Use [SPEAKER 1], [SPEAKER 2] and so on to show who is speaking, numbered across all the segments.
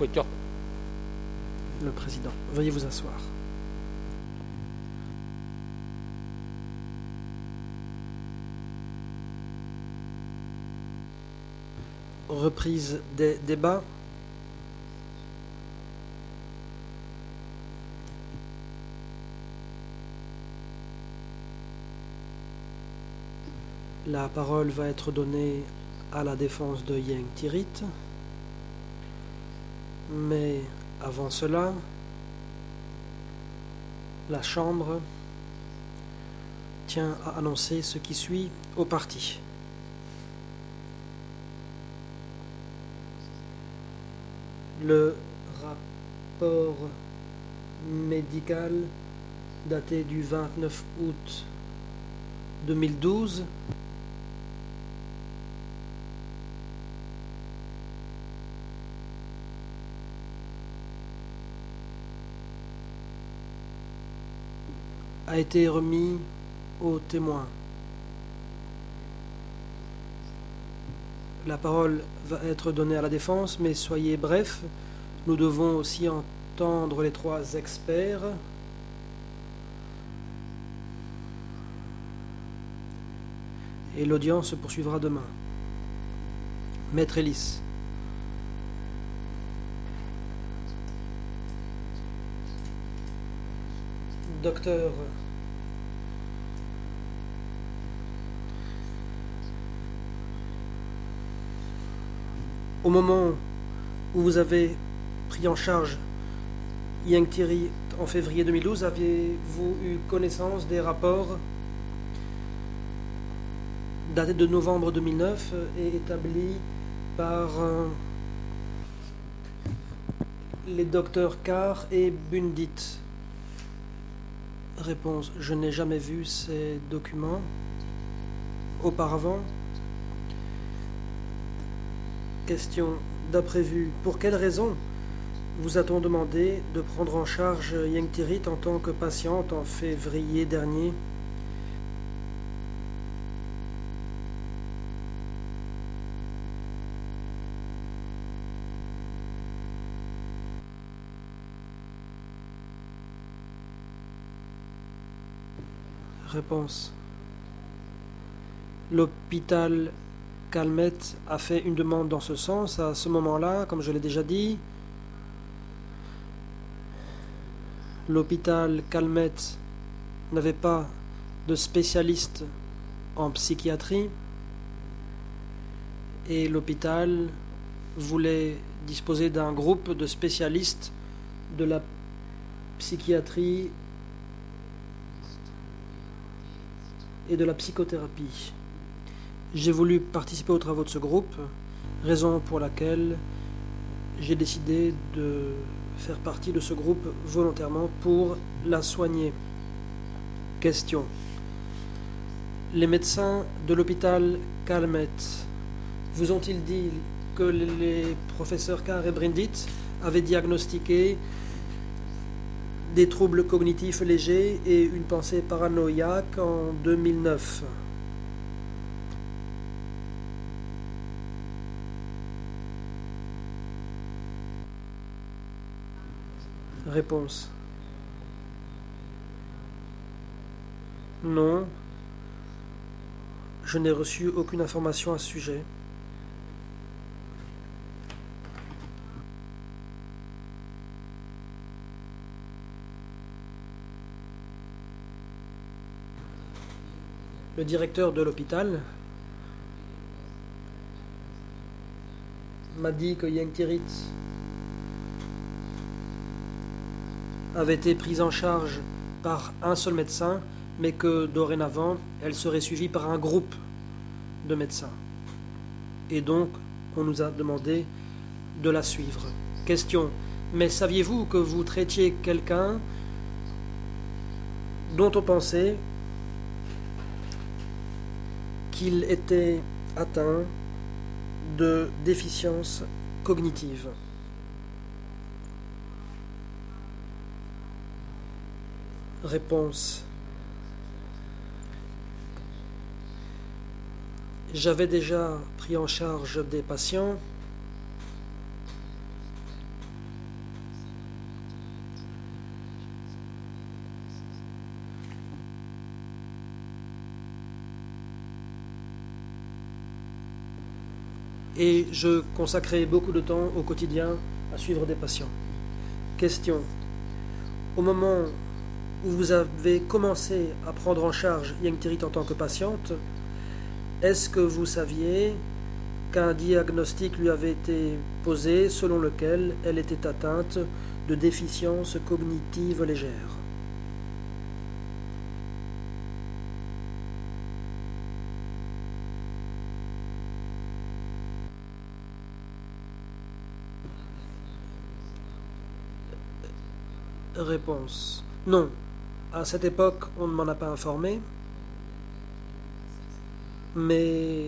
[SPEAKER 1] 있죠.
[SPEAKER 2] Le président. Veuillez vous asseoir. Reprise des débats. La parole va être donnée à la défense de Yang Tirit. Mais avant cela, la Chambre tient à annoncer ce qui suit au parti. Le rapport médical daté du 29 août 2012 a été remis aux témoins. La parole va être donnée à la défense, mais soyez brefs. Nous devons aussi entendre les trois experts. Et l'audience se poursuivra demain. Maître Ellis. Docteur, au moment où vous avez pris en charge Yang Tirit en février 2012, aviez-vous eu connaissance des rapports datés de novembre 2009 et établis par les docteurs Carr et Bundit? Réponse: je n'ai jamais vu ces documents auparavant. Question: d'après vous, pour quelle raison vous a-t-on demandé de prendre en charge Yang Tirit en tant que patiente en février dernier? Réponse: l'hôpital Calmette a fait une demande dans ce sens à ce moment-là, comme je l'ai déjà dit. L'hôpital Calmette n'avait pas de spécialiste en psychiatrie et l'hôpital voulait disposer d'un groupe de spécialistes de la psychiatrie et de la psychothérapie. J'ai voulu participer aux travaux de ce groupe, raison pour laquelle j'ai décidé de faire partie de ce groupe volontairement pour la soigner. Question: les médecins de l'hôpital Calmette vous ont-ils dit que les professeurs Carr et Bundit avaient diagnostiqué des troubles cognitifs légers et une pensée paranoïaque en 2009? Réponse: non, je n'ai reçu aucune information à ce sujet. Le directeur de l'hôpital m'a dit que Yang Tirit avait été prise en charge par un seul médecin, mais que dorénavant, elle serait suivie par un groupe de médecins. Et donc, on nous a demandé de la suivre. Question: mais saviez-vous que vous traitiez quelqu'un dont on pensait qu'il était atteint de déficience cognitive? Réponse: j'avais déjà pris en charge des patients et je consacrais beaucoup de temps au quotidien à suivre des patients. Question. Au moment où vous avez commencé à prendre en charge Yang Tirit en tant que patiente, est-ce que vous saviez qu'un diagnostic lui avait été posé selon lequel elle était atteinte de déficience cognitive légère? Réponse. Non. À cette époque, on ne m'en a pas informé, mais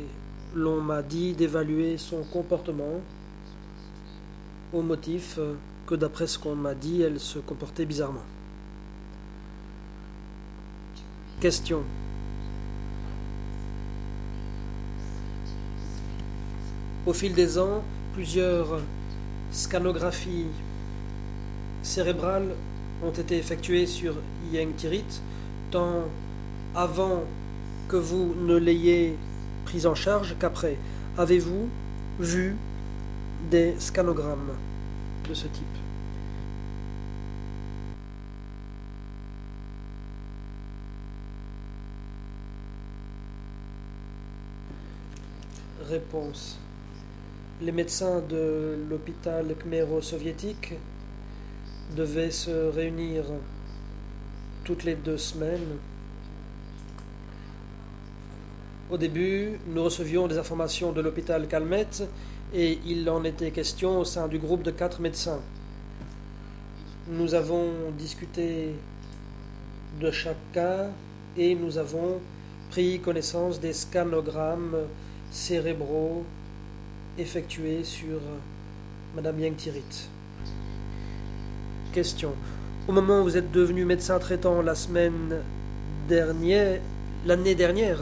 [SPEAKER 2] l'on m'a dit d'évaluer son comportement au motif que d'après ce qu'on m'a dit, elle se comportait bizarrement. Question. Au fil des ans, plusieurs scanographies cérébrales ont été effectuées sur Yang Tirit, tant avant que vous ne l'ayez prise en charge qu'après. Avez-vous vu des scanogrammes de ce type? Réponse. Les médecins de l'hôpital khmero-soviétique devaient se réunir toutes les 2 semaines. Au début, nous recevions des informations de l'hôpital Calmet et il en était question au sein du groupe de 4 médecins. Nous avons discuté de chaque cas et nous avons pris connaissance des scanogrammes cérébraux effectués sur Madame Yang Tirit. Question. Au moment où vous êtes devenu médecin traitant l'année dernière,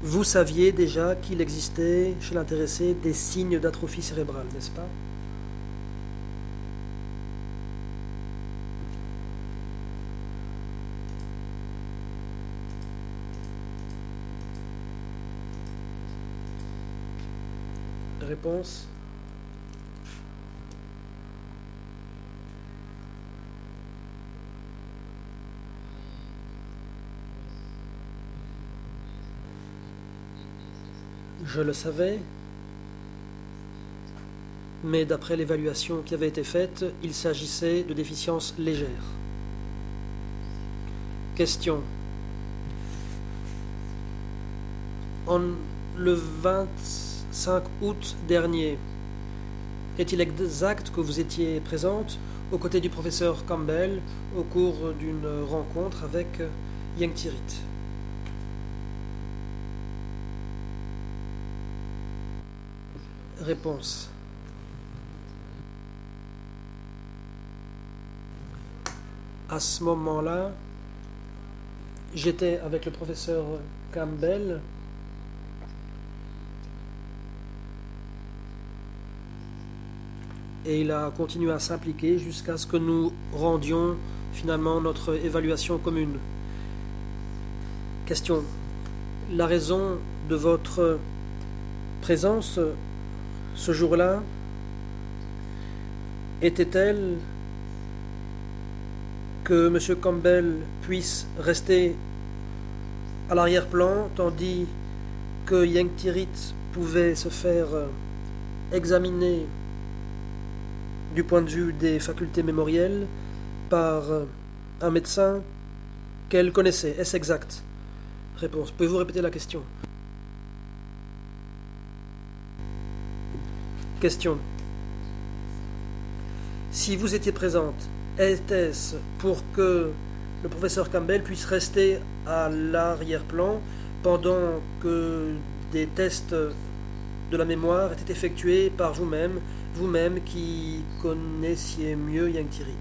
[SPEAKER 2] vous saviez déjà qu'il existait chez l'intéressé des signes d'atrophie cérébrale, n'est-ce pas? Réponse. Je le savais, mais d'après l'évaluation qui avait été faite, il s'agissait de déficiences légères. Question. Le 25 août dernier, est-il exact que vous étiez présente aux côtés du professeur Campbell au cours d'une rencontre avec Yang Tirit? Réponse. À ce moment-là, j'étais avec le professeur Campbell et il a continué à s'impliquer jusqu'à ce que nous rendions finalement notre évaluation commune. Question. La raison de votre présence ce jour-là était-elle que M. Campbell puisse rester à l'arrière-plan tandis que Yang Tirit pouvait se faire examiner du point de vue des facultés mémorielles par un médecin qu'elle connaissait? Est-ce exact? Réponse. Pouvez-vous répéter la question? Question. Si vous étiez présente, était-ce pour que le professeur Campbell puisse rester à l'arrière-plan pendant que des tests de la mémoire étaient effectués par vous-même qui connaissiez mieux Yang Tirit?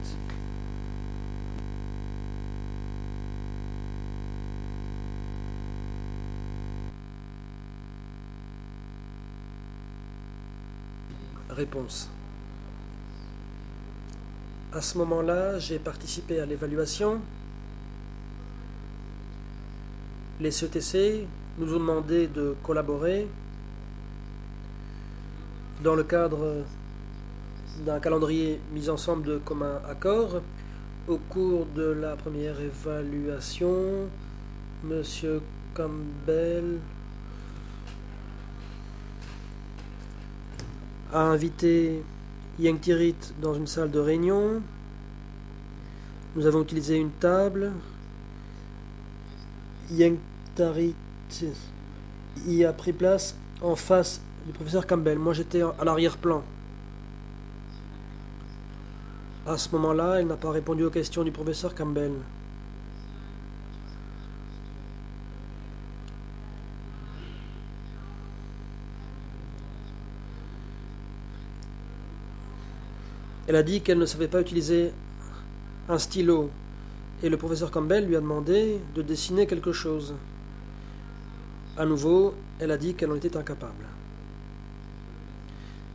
[SPEAKER 2] Réponse. À ce moment-là, j'ai participé à l'évaluation. Les CETC nous ont demandé de collaborer. Dans le cadre d'un calendrier mis ensemble de commun accord, au cours de la première évaluation, Monsieur Campbell a invité Yengtirit dans une salle de réunion. Nous avons utilisé une table. Yengtirit y a pris place en face du professeur Campbell. Moi, j'étais à l'arrière-plan. À ce moment-là, elle n'a pas répondu aux questions du professeur Campbell. Elle a dit qu'elle ne savait pas utiliser un stylo, et le professeur Campbell lui a demandé de dessiner quelque chose. À nouveau, elle a dit qu'elle en était incapable.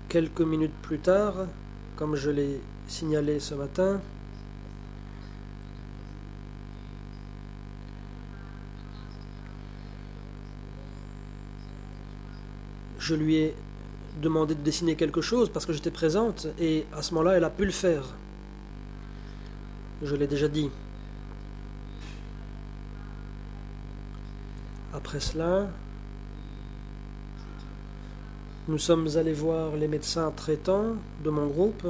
[SPEAKER 2] Quelques minutes plus tard, comme je l'ai signalé ce matin, je lui ai demandé de dessiner quelque chose parce que j'étais présente, et à ce moment-là, elle a pu le faire. Je l'ai déjà dit. Après cela, nous sommes allés voir les médecins traitants de mon groupe.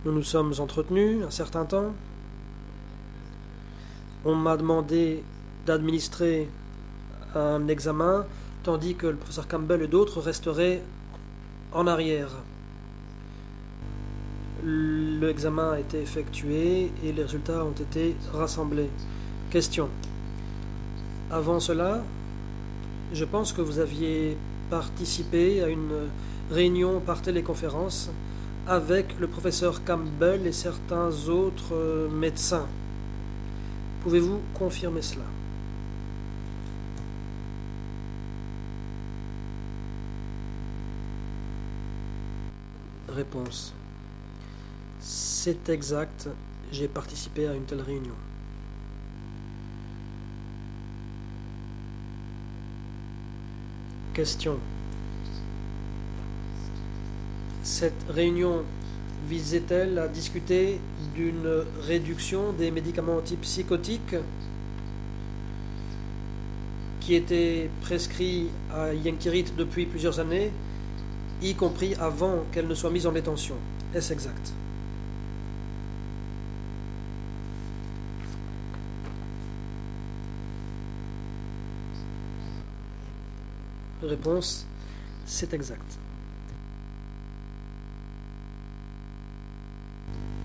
[SPEAKER 2] Nous nous sommes entretenus un certain temps. On m'a demandé d'administrer un examen, tandis que le professeur Campbell et d'autres resteraient en arrière. L'examen a été effectué et les résultats ont été rassemblés. Question. Avant cela, je pense que vous aviez participé à une réunion par téléconférence avec le professeur Campbell et certains autres médecins. Pouvez-vous confirmer cela? Réponse. C'est exact, j'ai participé à une telle réunion. Question. Cette réunion visait-elle à discuter d'une réduction des médicaments antipsychotiques qui étaient prescrits à Yengtirit depuis plusieurs années, y compris avant qu'elle ne soit mise en détention? Est-ce exact? Réponse, c'est exact.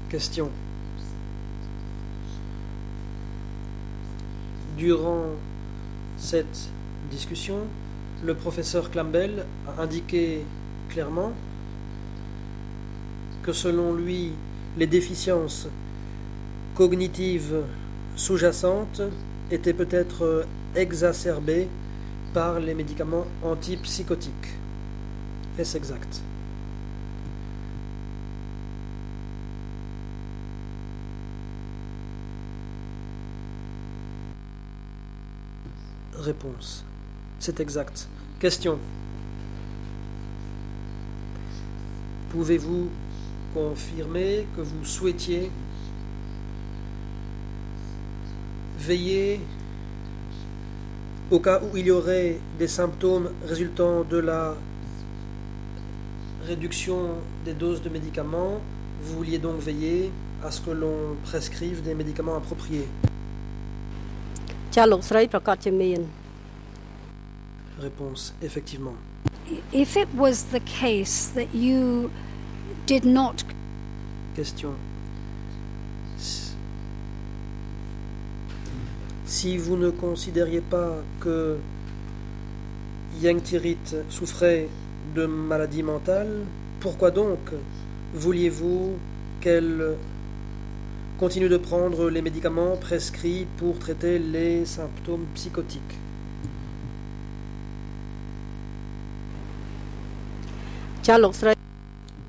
[SPEAKER 2] Question. Durant cette discussion, le professeur Campbell a indiqué clairement que selon lui, les déficiences cognitives sous-jacentes étaient peut-être exacerbées par les médicaments antipsychotiques. Est-ce exact? Réponse. C'est exact. Question. Pouvez-vous confirmer que vous souhaitiez veiller au cas où il y aurait des symptômes résultant de la réduction des doses de médicaments, vous vouliez donc veiller à ce que l'on prescrive des médicaments appropriés? Réponse, effectivement.
[SPEAKER 1] If it was the case that you did not...
[SPEAKER 2] Question. Si vous ne considériez pas que Yengtirit souffrait de maladie mentale, pourquoi donc vouliez-vous qu'elle continue de prendre les médicaments prescrits pour traiter les symptômes psychotiques?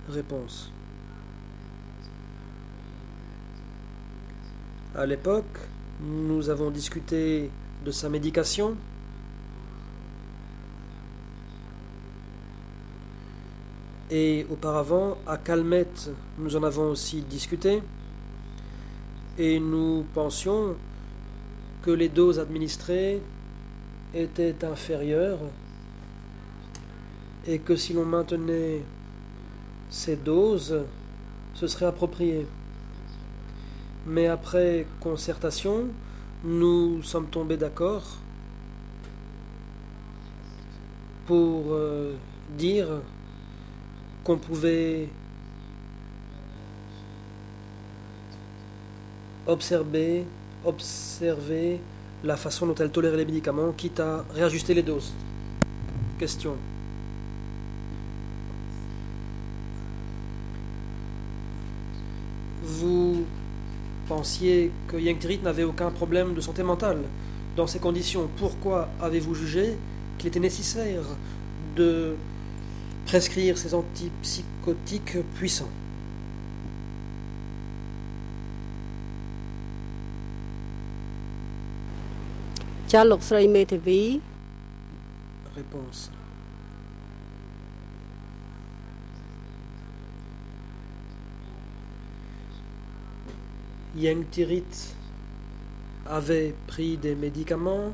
[SPEAKER 2] Réponse. À l'époque, nous avons discuté de sa médication. Et auparavant, à Calmette, nous en avons aussi discuté, et nous pensions que les doses administrées étaient inférieures, et que si l'on maintenait ces doses, ce serait approprié. Mais après concertation, nous sommes tombés d'accord pour dire qu'on pouvait observer la façon dont elle tolérait les médicaments, quitte à réajuster les doses. Question. Vous pensiez que Yanktirit n'avait aucun problème de santé mentale. Dans ces conditions, pourquoi avez-vous jugé qu'il était nécessaire de prescrire ces antipsychotiques puissants? Réponse. Yanktirit avait pris des médicaments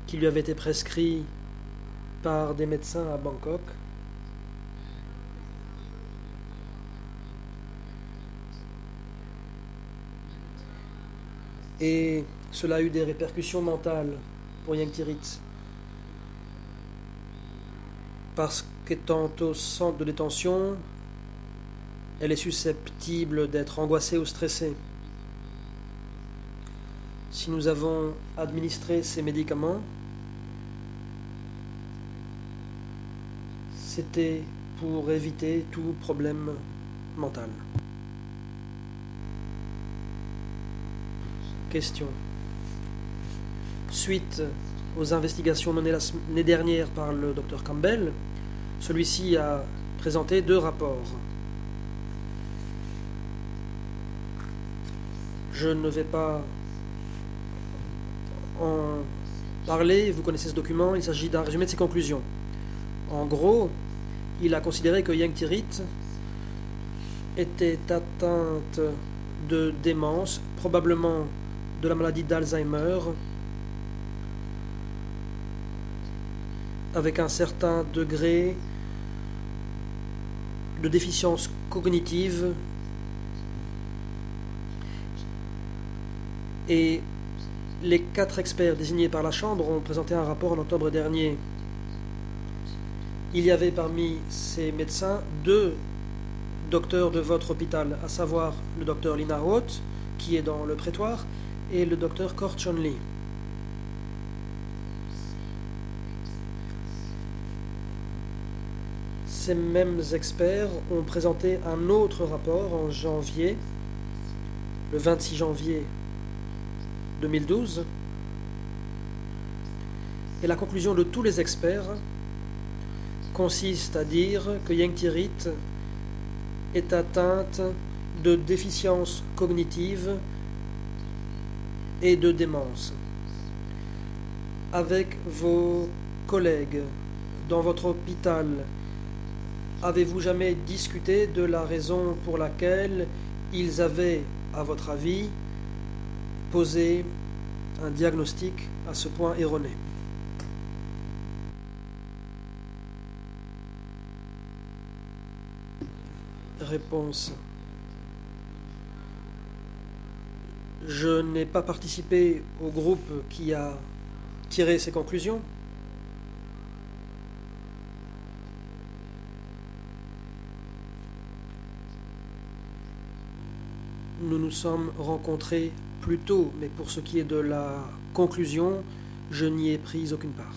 [SPEAKER 2] qui lui avaient été prescrits par des médecins à Bangkok. Et cela a eu des répercussions mentales pour Yanktirit. Parce qu'étant au centre de détention, elle est susceptible d'être angoissée ou stressée. Si nous avons administré ces médicaments, c'était pour éviter tout problème mental. Question. Suite aux investigations menées l'année dernière par le Dr Campbell, celui-ci a présenté 2 rapports. Je ne vais pas en parler, vous connaissez ce document, il s'agit d'un résumé de ses conclusions. En gros, il a considéré que Yanktirit était atteinte de démence, probablement de la maladie d'Alzheimer, avec un certain degré de déficience cognitive, et les 4 experts désignés par la Chambre ont présenté un rapport en octobre dernier. Il y avait parmi ces médecins 2 docteurs de votre hôpital, à savoir le docteur Lina Roth, qui est dans le prétoire, et le docteur Kor Chon Lee. Ces mêmes experts ont présenté un autre rapport en janvier, le 26 janvier 2012, et la conclusion de tous les experts consiste à dire que Yanktirit est atteinte de déficience cognitive et de démence. Avec vos collègues dans votre hôpital, avez-vous jamais discuté de la raison pour laquelle ils avaient, à votre avis, posé un diagnostic à ce point erroné? Réponse. Je n'ai pas participé au groupe qui a tiré ces conclusions. Nous nous sommes rencontrés plus tôt, mais pour ce qui est de la conclusion, je n'y ai pris aucune part.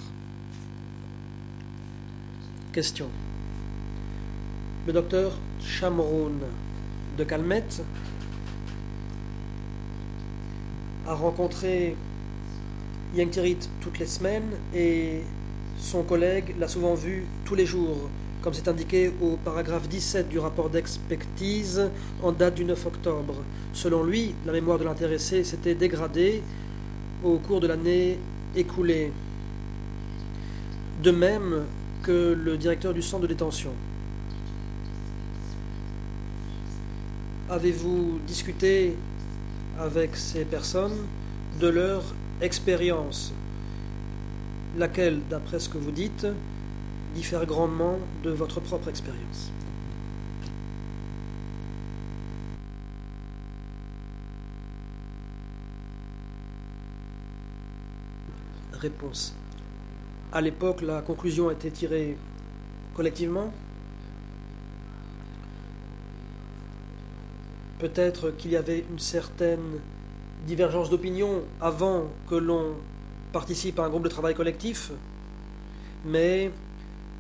[SPEAKER 2] Question. Le docteur Shamroon de Calmette a rencontré Yanktirit toutes les semaines et son collègue l'a souvent vu tous les jours, comme c'est indiqué au paragraphe 17 du rapport d'expertise en date du 9 octobre. Selon lui, la mémoire de l'intéressé s'était dégradée au cours de l'année écoulée, de même que le directeur du centre de détention. avez-vous discuté avec ces personnes de leur expérience, laquelle, d'après ce que vous dites, diffère grandement de votre propre expérience? Réponse. À l'époque, la conclusion a été tirée collectivement. Peut-être qu'il y avait une certaine divergence d'opinion avant que l'on participe à un groupe de travail collectif, mais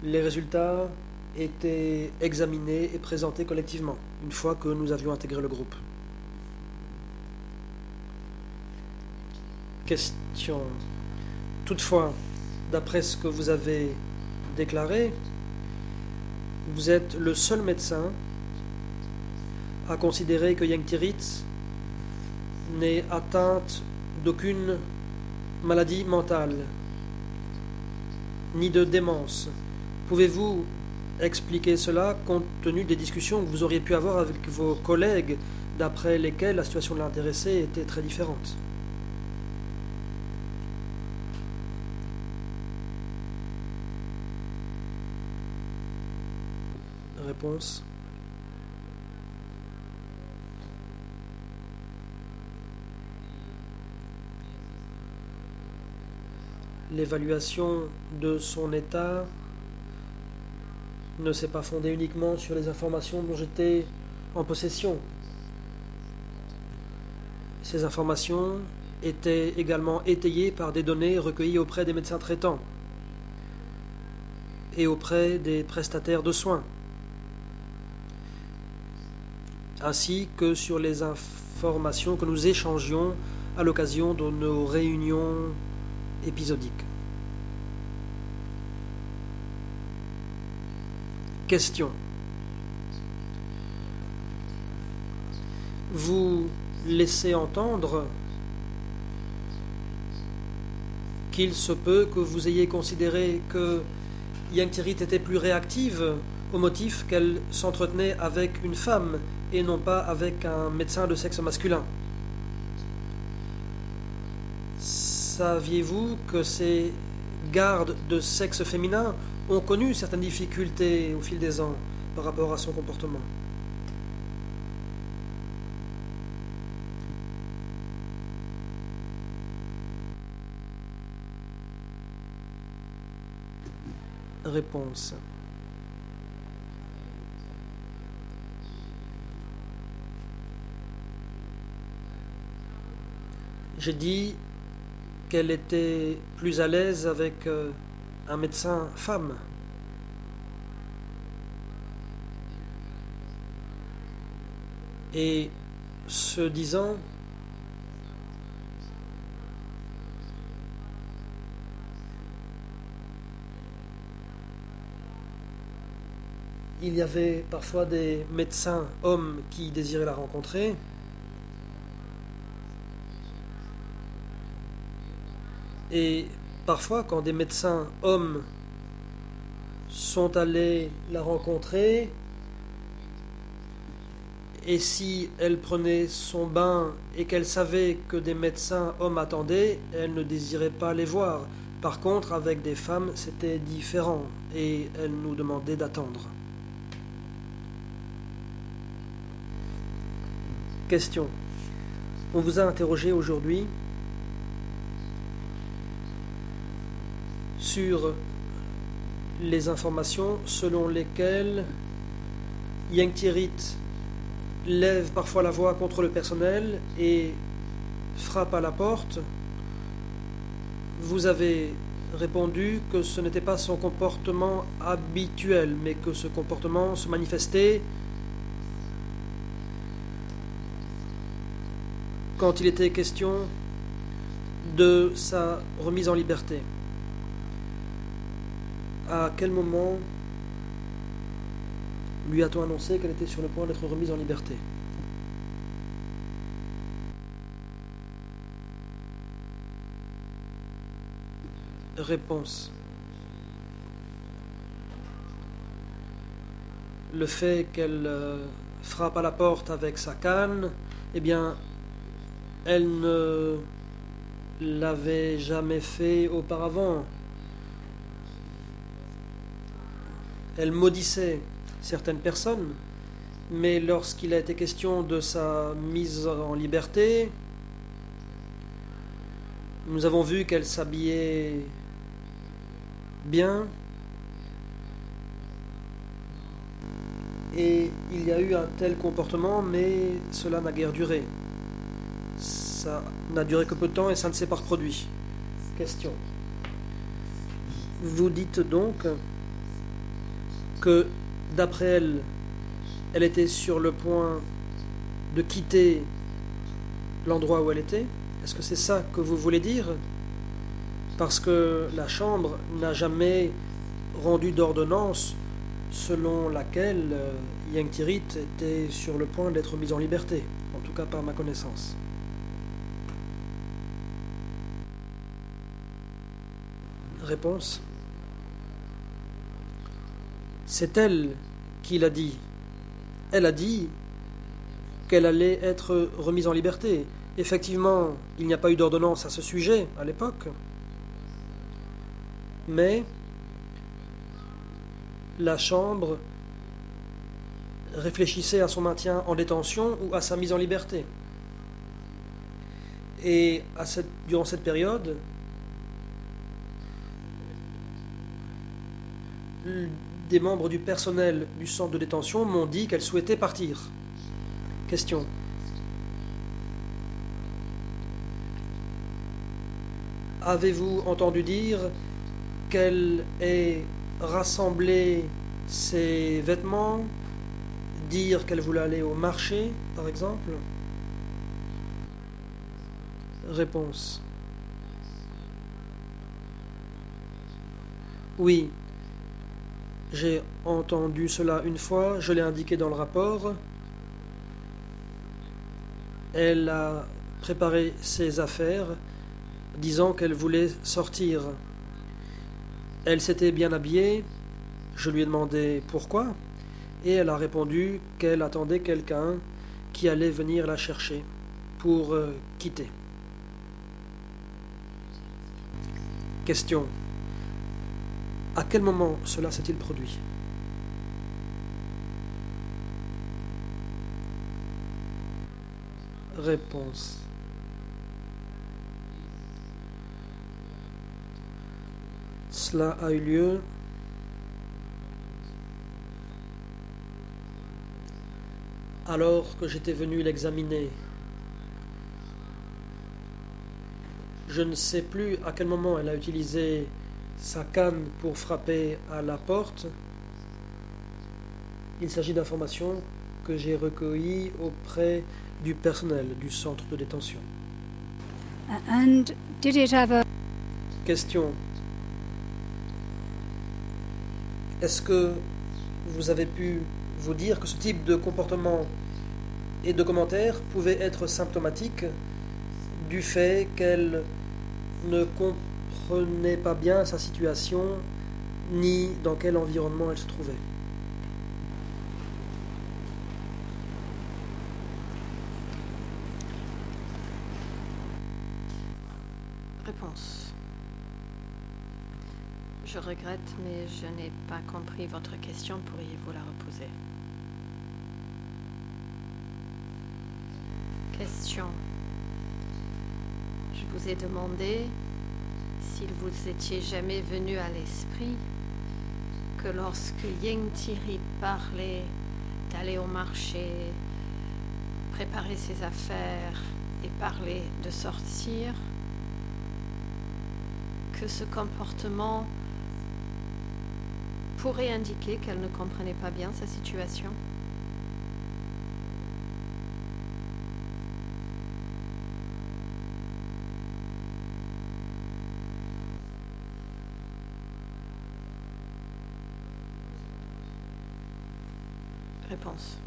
[SPEAKER 2] les résultats étaient examinés et présentés collectivement, une fois que nous avions intégré le groupe. Question. Toutefois, d'après ce que vous avez déclaré, vous êtes le seul médecin à considérer que Yang Tirith n'est atteinte d'aucune maladie mentale, ni de démence. Pouvez-vous expliquer cela compte tenu des discussions que vous auriez pu avoir avec vos collègues, d'après lesquelles la situation de l'intéressé était très différente? Réponse. L'évaluation de son état ne s'est pas fondée uniquement sur les informations dont j'étais en possession. Ces informations étaient également étayées par des données recueillies auprès des médecins traitants et auprès des prestataires de soins, ainsi que sur les informations que nous échangions à l'occasion de nos réunions épisodiques. Question. Vous laissez entendre qu'il se peut que vous ayez considéré que Yang Tirith était plus réactive au motif qu'elle s'entretenait avec une femme et non pas avec un médecin de sexe masculin. Saviez-vous que ces gardes de sexe féminin ont connu certaines difficultés au fil des ans par rapport à son comportement? Réponse. J'ai dit qu'elle était plus à l'aise avec un médecin femme. Et ce disant, il y avait parfois des médecins hommes qui désiraient la rencontrer. Et parfois, quand des médecins hommes sont allés la rencontrer, et si elle prenait son bain et qu'elle savait que des médecins hommes attendaient, elle ne désirait pas les voir. Par contre, avec des femmes, c'était différent, et elle nous demandait d'attendre. Question. On vous a interrogé aujourd'hui sur les informations selon lesquelles Yang Tirith lève parfois la voix contre le personnel et frappe à la porte. Vous avez répondu que ce n'était pas son comportement habituel, mais que ce comportement se manifestait quand il était question de sa remise en liberté. À quel moment lui a-t-on annoncé qu'elle était sur le point d'être remise en liberté? Réponse. Le fait qu'elle frappe à la porte avec sa canne, eh bien, elle ne l'avait jamais fait auparavant. Elle maudissait certaines personnes, mais lorsqu'il a été question de sa mise en liberté, nous avons vu qu'elle s'habillait bien, et il y a eu un tel comportement, mais cela n'a guère duré. Ça n'a duré que peu de temps et ça ne s'est pas reproduit. Question. Vous dites donc que, d'après elle, elle était sur le point de quitter l'endroit où elle était? Est-ce que c'est ça que vous voulez dire? Parce que la Chambre n'a jamais rendu d'ordonnance selon laquelle Yang Tirit était sur le point d'être mise en liberté, en tout cas par ma connaissance. Réponse. C'est elle qui l'a dit. Elle a dit qu'elle allait être remise en liberté. Effectivement, il n'y a pas eu d'ordonnance à ce sujet à l'époque, mais la Chambre réfléchissait à son maintien en détention ou à sa mise en liberté. Et durant cette période, des membres du personnel du centre de détention m'ont dit qu'elle souhaitait partir. Question. Avez-vous entendu dire qu'elle ait rassemblé ses vêtements, dire qu'elle voulait aller au marché, par exemple? Réponse. Oui, j'ai entendu cela une fois, je l'ai indiqué dans le rapport. Elle a préparé ses affaires, disant qu'elle voulait sortir. Elle s'était bien habillée, je lui ai demandé pourquoi, et elle a répondu qu'elle attendait quelqu'un qui allait venir la chercher pour quitter. Question. À quel moment cela s'est-il produit? Réponse. Cela a eu lieu alors que j'étais venu l'examiner. Je ne sais plus à quel moment elle a utilisé sa canne pour frapper à la porte. Il s'agit d'informations que j'ai recueillies auprès du personnel du centre de détention.
[SPEAKER 1] And did it have a...
[SPEAKER 2] Question. Est-ce que vous avez pu vous dire que ce type de comportement et de commentaires pouvait être symptomatique du fait qu'elle ne comprenait pas bien sa situation ni dans quel environnement elle se trouvait?
[SPEAKER 3] Réponse. Je regrette, mais je n'ai pas compris votre question. Pourriez-vous la reposer? Question. Je vous ai demandé s'il vous étiez jamais venu à l'esprit que lorsque Yang Tirit parlait d'aller au marché, préparer ses affaires et parler de sortir, que ce comportement pourrait indiquer qu'elle ne comprenait pas bien sa situation? Réponse.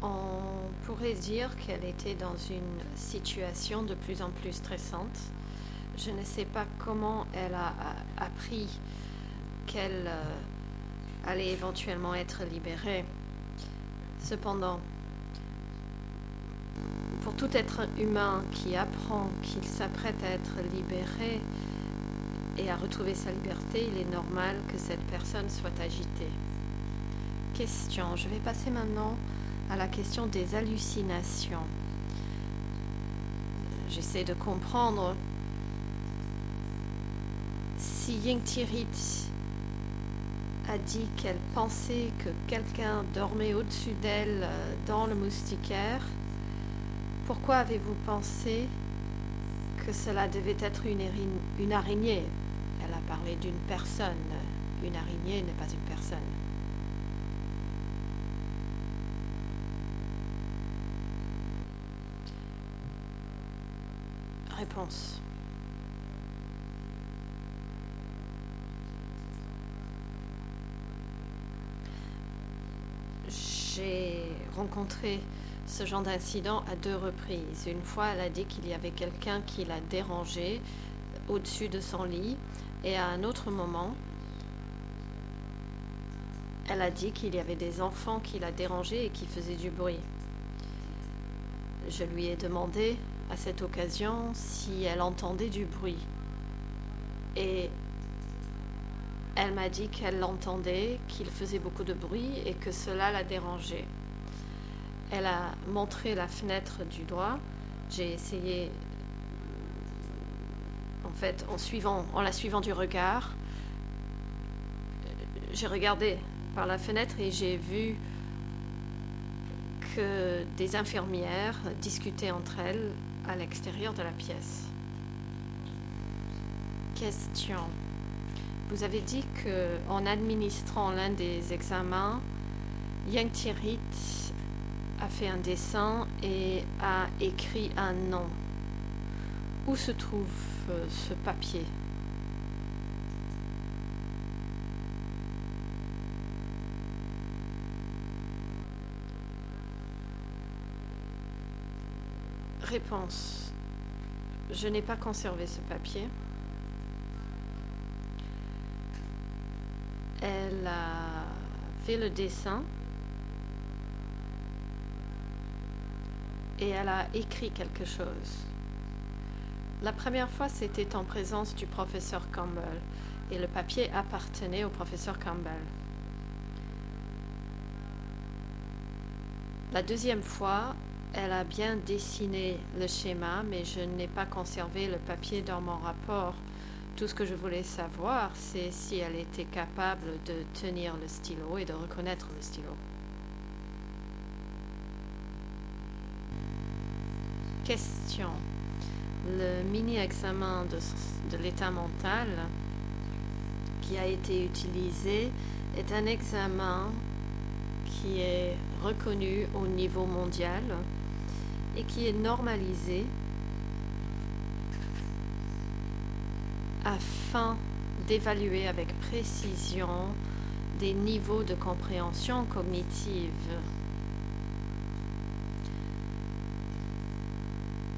[SPEAKER 3] On pourrait dire qu'elle était dans une situation de plus en plus stressante Je ne sais pas comment elle a appris qu'elle allait éventuellement être libérée. Cependant, pour tout être humain qui apprend qu'il s'apprête à être libéré et à retrouver sa liberté, il est normal que cette personne soit agitée. Question. Je vais passer maintenant à la question des hallucinations. J'essaie de comprendre si Yingtirit a dit qu'elle pensait que quelqu'un dormait au-dessus d'elle dans le moustiquaire. Pourquoi avez-vous pensé que cela devait être une araignée? Elle a parlé d'une personne. Une araignée n'est pas une personne. Réponse. J'ai rencontré ce genre d'incident à 2 reprises. Une fois, elle a dit qu'il y avait quelqu'un qui l'a dérangée au-dessus de son lit. Et à un autre moment, elle a dit qu'il y avait des enfants qui la dérangeaient et qui faisaient du bruit. Je lui ai demandé à cette occasion si elle entendait du bruit. Et elle m'a dit qu'elle l'entendait, qu'il faisait beaucoup de bruit et que cela la dérangeait. Elle a montré la fenêtre du doigt. J'ai essayé, en fait, en la suivant du regard, j'ai regardé par la fenêtre et j'ai vu que des infirmières discutaient entre elles à l'extérieur de la pièce. Question. Vous avez dit qu'en administrant l'un des examens, Yingtirit a fait un dessin et a écrit un nom. Où se trouve ce papier? Réponse. Je n'ai pas conservé ce papier. Elle a fait le dessin et elle a écrit quelque chose. La première fois, c'était en présence du professeur Campbell et le papier appartenait au professeur Campbell. La deuxième fois, elle a bien dessiné le schéma, mais je n'ai pas conservé le papier dans mon rapport. Tout ce que je voulais savoir, c'est si elle était capable de tenir le stylo et de reconnaître le stylo. Question. Le mini-examen de l'état mental qui a été utilisé est un examen qui est reconnu au niveau mondial et qui est normalisé afin d'évaluer avec précision des niveaux de compréhension cognitive.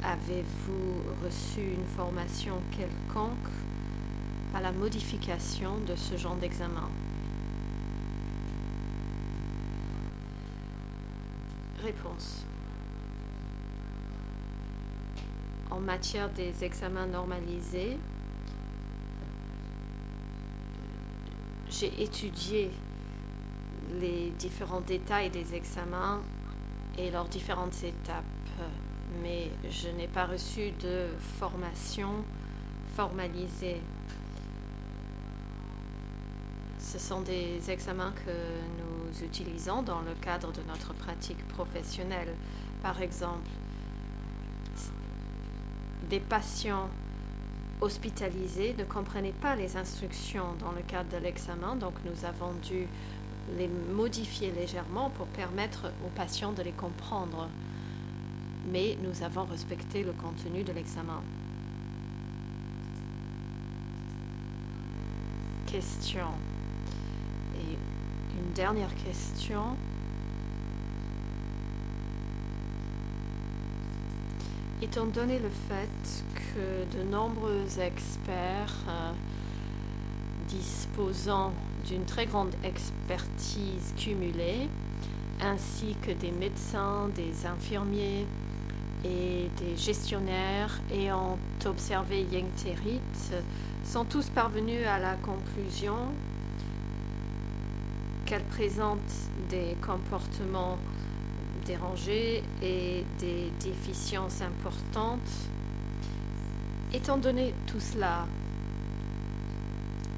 [SPEAKER 3] Avez-vous reçu une formation quelconque à la modification de ce genre d'examen? Réponse. En matière des examens normalisés, j'ai étudié les différents détails des examens et leurs différentes étapes, mais je n'ai pas reçu de formation formalisée. Ce sont des examens que nous utilisons dans le cadre de notre pratique professionnelle. Par exemple, des patients hospitalisés ne comprenaient pas les instructions dans le cadre de l'examen, donc nous avons dû les modifier légèrement pour permettre aux patients de les comprendre. Mais nous avons respecté le contenu de l'examen. Question. Et une dernière question. Étant donné le fait que de nombreux experts disposant d'une très grande expertise cumulée, ainsi que des médecins, des infirmiers et des gestionnaires ayant observé Yengterit, sont tous parvenus à la conclusion qu'elle présente des comportements dérangés et des déficiences importantes. Étant donné tout cela,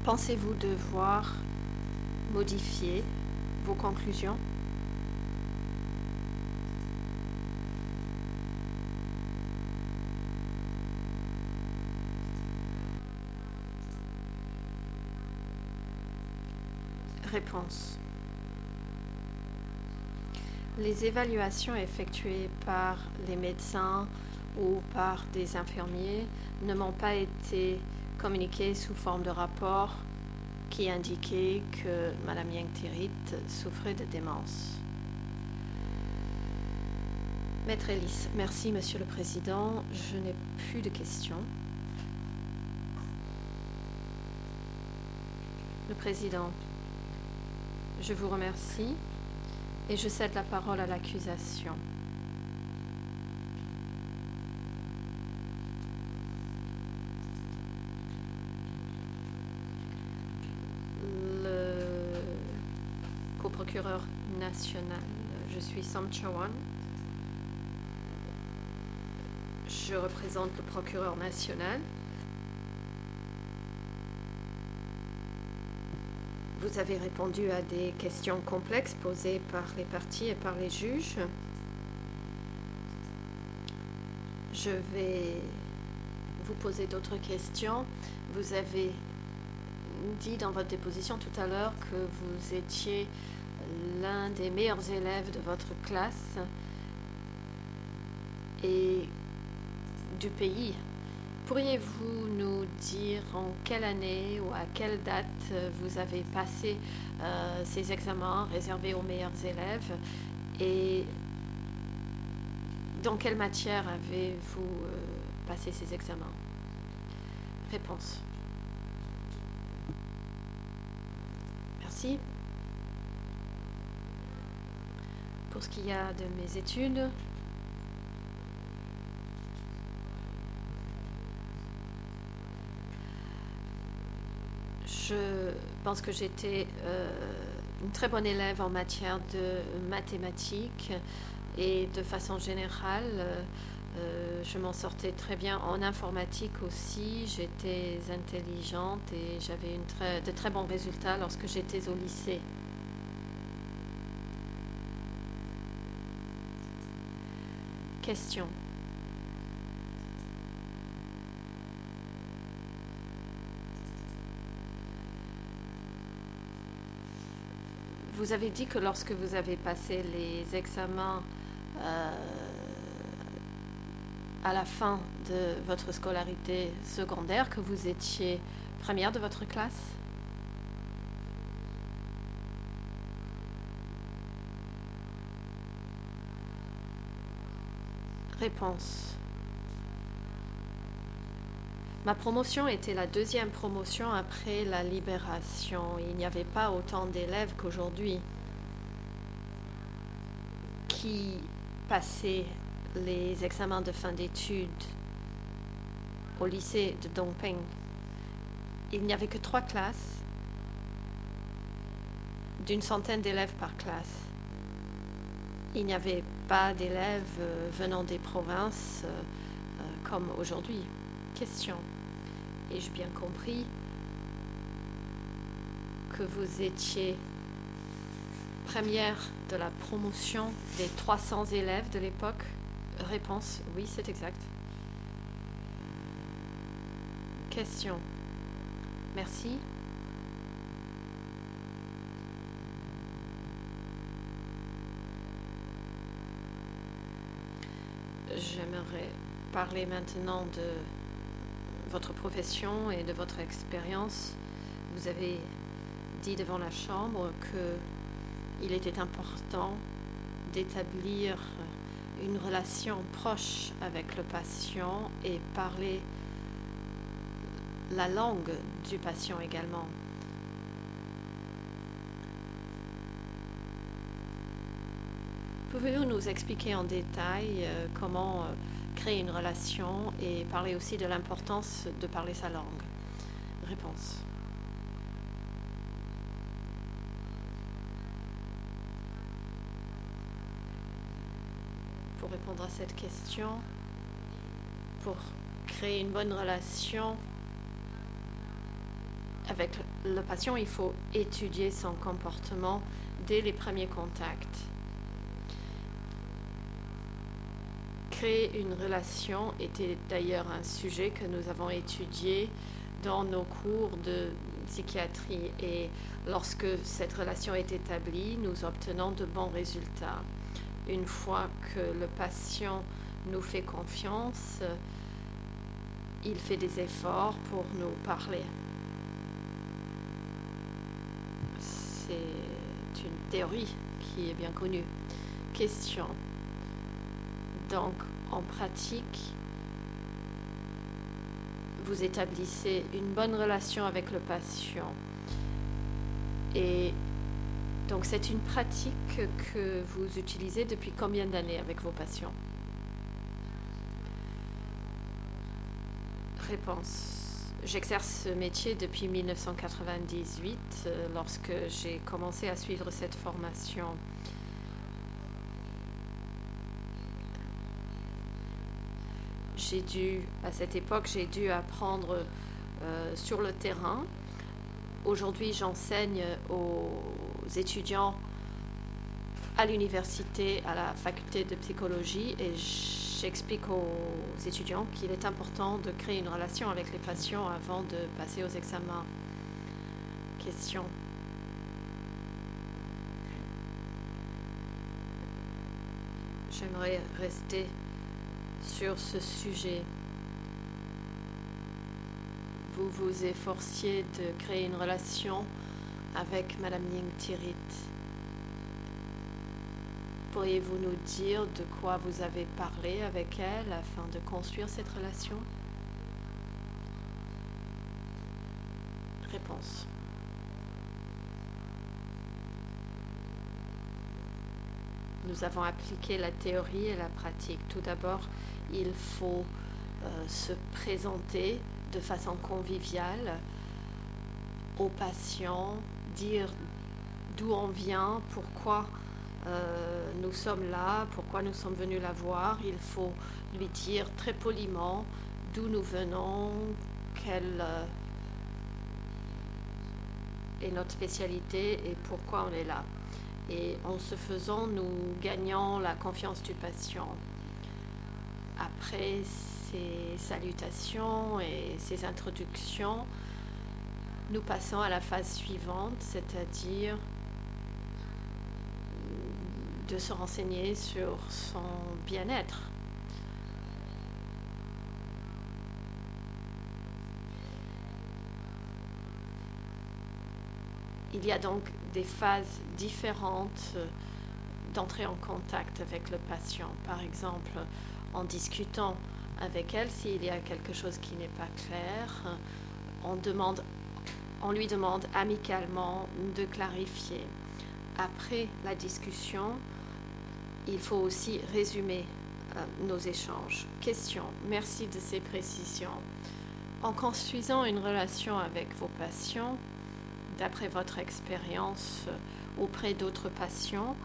[SPEAKER 3] pensez-vous devoir modifier vos conclusions? Réponse. Les évaluations effectuées par les médecins ou par des infirmiers ne m'ont pas été communiquées sous forme de rapport qui indiquait que Mme Yengterit souffrait de démence. Maître Ellis, merci Monsieur le Président. Je n'ai plus de questions. Le Président, je vous remercie et je cède la parole à l'accusation. Le coprocureur national, je suis Sam Chawan. Je représente le procureur national. Vous avez répondu à des questions complexes posées par les parties et par les juges. Je vais vous poser d'autres questions. Vous avez dit dans votre déposition tout à l'heure que vous étiez l'un des meilleurs élèves de votre classe et du pays. Pourriez-vous nous dire en quelle année ou à quelle date vous avez passé ces examens réservés aux meilleurs élèves et dans quelle matière avez-vous passé ces examens? Réponse. Merci. Pour ce qui y a de mes études, je pense que j'étais une très bonne élève en matière de mathématiques et de façon générale, je m'en sortais très bien en informatique aussi. J'étais intelligente et j'avais de très bons résultats lorsque j'étais au lycée. Question. Vous avez dit que lorsque vous avez passé les examens à la fin de votre scolarité secondaire, que vous étiez première de votre classe? Réponse. Ma promotion était la deuxième promotion après la libération. Il n'y avait pas autant d'élèves qu'aujourd'hui qui passaient les examens de fin d'études au lycée de Dongping. Il n'y avait que 3 classes d'une centaine d'élèves par classe. Il n'y avait pas d'élèves venant des provinces comme aujourd'hui. Question. Ai-je bien compris que vous étiez première de la promotion des 300 élèves de l'époque? Réponse. Oui, c'est exact. Question. Merci. J'aimerais parler maintenant de votre profession et de votre expérience. Vous avez dit devant la Chambre qu'il était important d'établir une relation proche avec le patient et parler la langue du patient également. Pouvez-vous nous expliquer en détail comment créer une relation et parler aussi de l'importance de parler sa langue? Réponse. Pour répondre à cette question, pour créer une bonne relation avec le patient, il faut étudier son comportement dès les premiers contacts. Créer une relation était d'ailleurs un sujet que nous avons étudié dans nos cours de psychiatrie et lorsque cette relation est établie, nous obtenons de bons résultats. Une fois que le patient nous fait confiance, il fait des efforts pour nous parler. C'est une théorie qui est bien connue. Question. Donc, en pratique, vous établissez une bonne relation avec le patient. Et donc, c'est une pratique que vous utilisez depuis combien d'années avec vos patients? Réponse. J'exerce ce métier depuis 1998, lorsque j'ai commencé à suivre cette formation. À cette époque, j'ai dû apprendre sur le terrain. Aujourd'hui, j'enseigne aux étudiants à l'université, à la faculté de psychologie, et j'explique aux étudiants qu'il est important de créer une relation avec les patients avant de passer aux examens. Question. J'aimerais rester sur ce sujet. Vous vous efforciez de créer une relation avec Madame Nying Thirith. Pourriez-vous nous dire de quoi vous avez parlé avec elle afin de construire cette relation? Réponse. Nous avons appliqué la théorie et la pratique. Tout d'abord, il faut se présenter de façon conviviale aux patients, dire d'où on vient, pourquoi nous sommes là, pourquoi nous sommes venus la voir. Il faut lui dire très poliment d'où nous venons, quelle est notre spécialité et pourquoi on est là. Et en ce faisant, nous gagnons la confiance du patient. Après ces salutations et ces introductions, nous passons à la phase suivante, c'est-à-dire de se renseigner sur son bien-être. Il y a donc des phases différentes d'entrer en contact avec le patient. Par exemple, en discutant avec elle, s'il y a quelque chose qui n'est pas clair, on lui demande amicalement de clarifier. Après la discussion, il faut aussi résumer nos échanges. Question. Merci de ces précisions. En construisant une relation avec vos patients, d'après votre expérience auprès d'autres patients,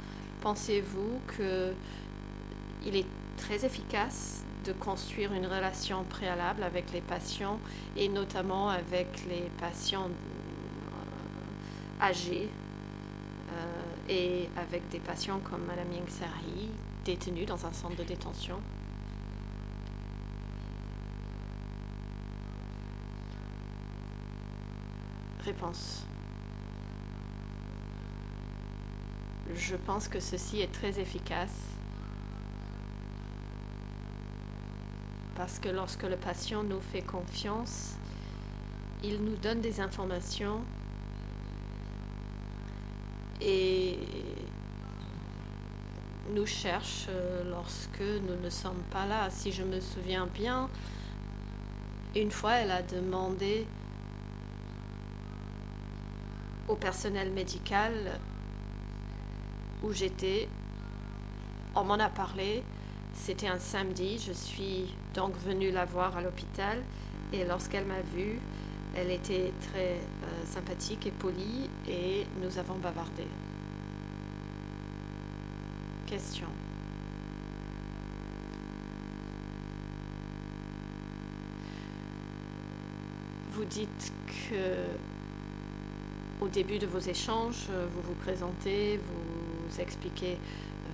[SPEAKER 3] pensez-vous qu'il est très efficace de construire une relation préalable avec les patients et notamment avec les patients âgés et avec des patients comme Madame Nying Thirith, détenus dans un centre de détention? Réponse. Je pense que ceci est très efficace parce que lorsque le patient nous fait confiance, il nous donne des informations et nous cherche lorsque nous ne sommes pas là. Si je me souviens bien, une fois, elle a demandé au personnel médical où j'étais. On m'en a parlé. C'était un samedi. Je suis donc venue la voir à l'hôpital. Et lorsqu'elle m'a vue, elle était très sympathique et polie. Et nous avons bavardé. Question. Vous dites que au début de vos échanges, vous vous présentez, vous expliquez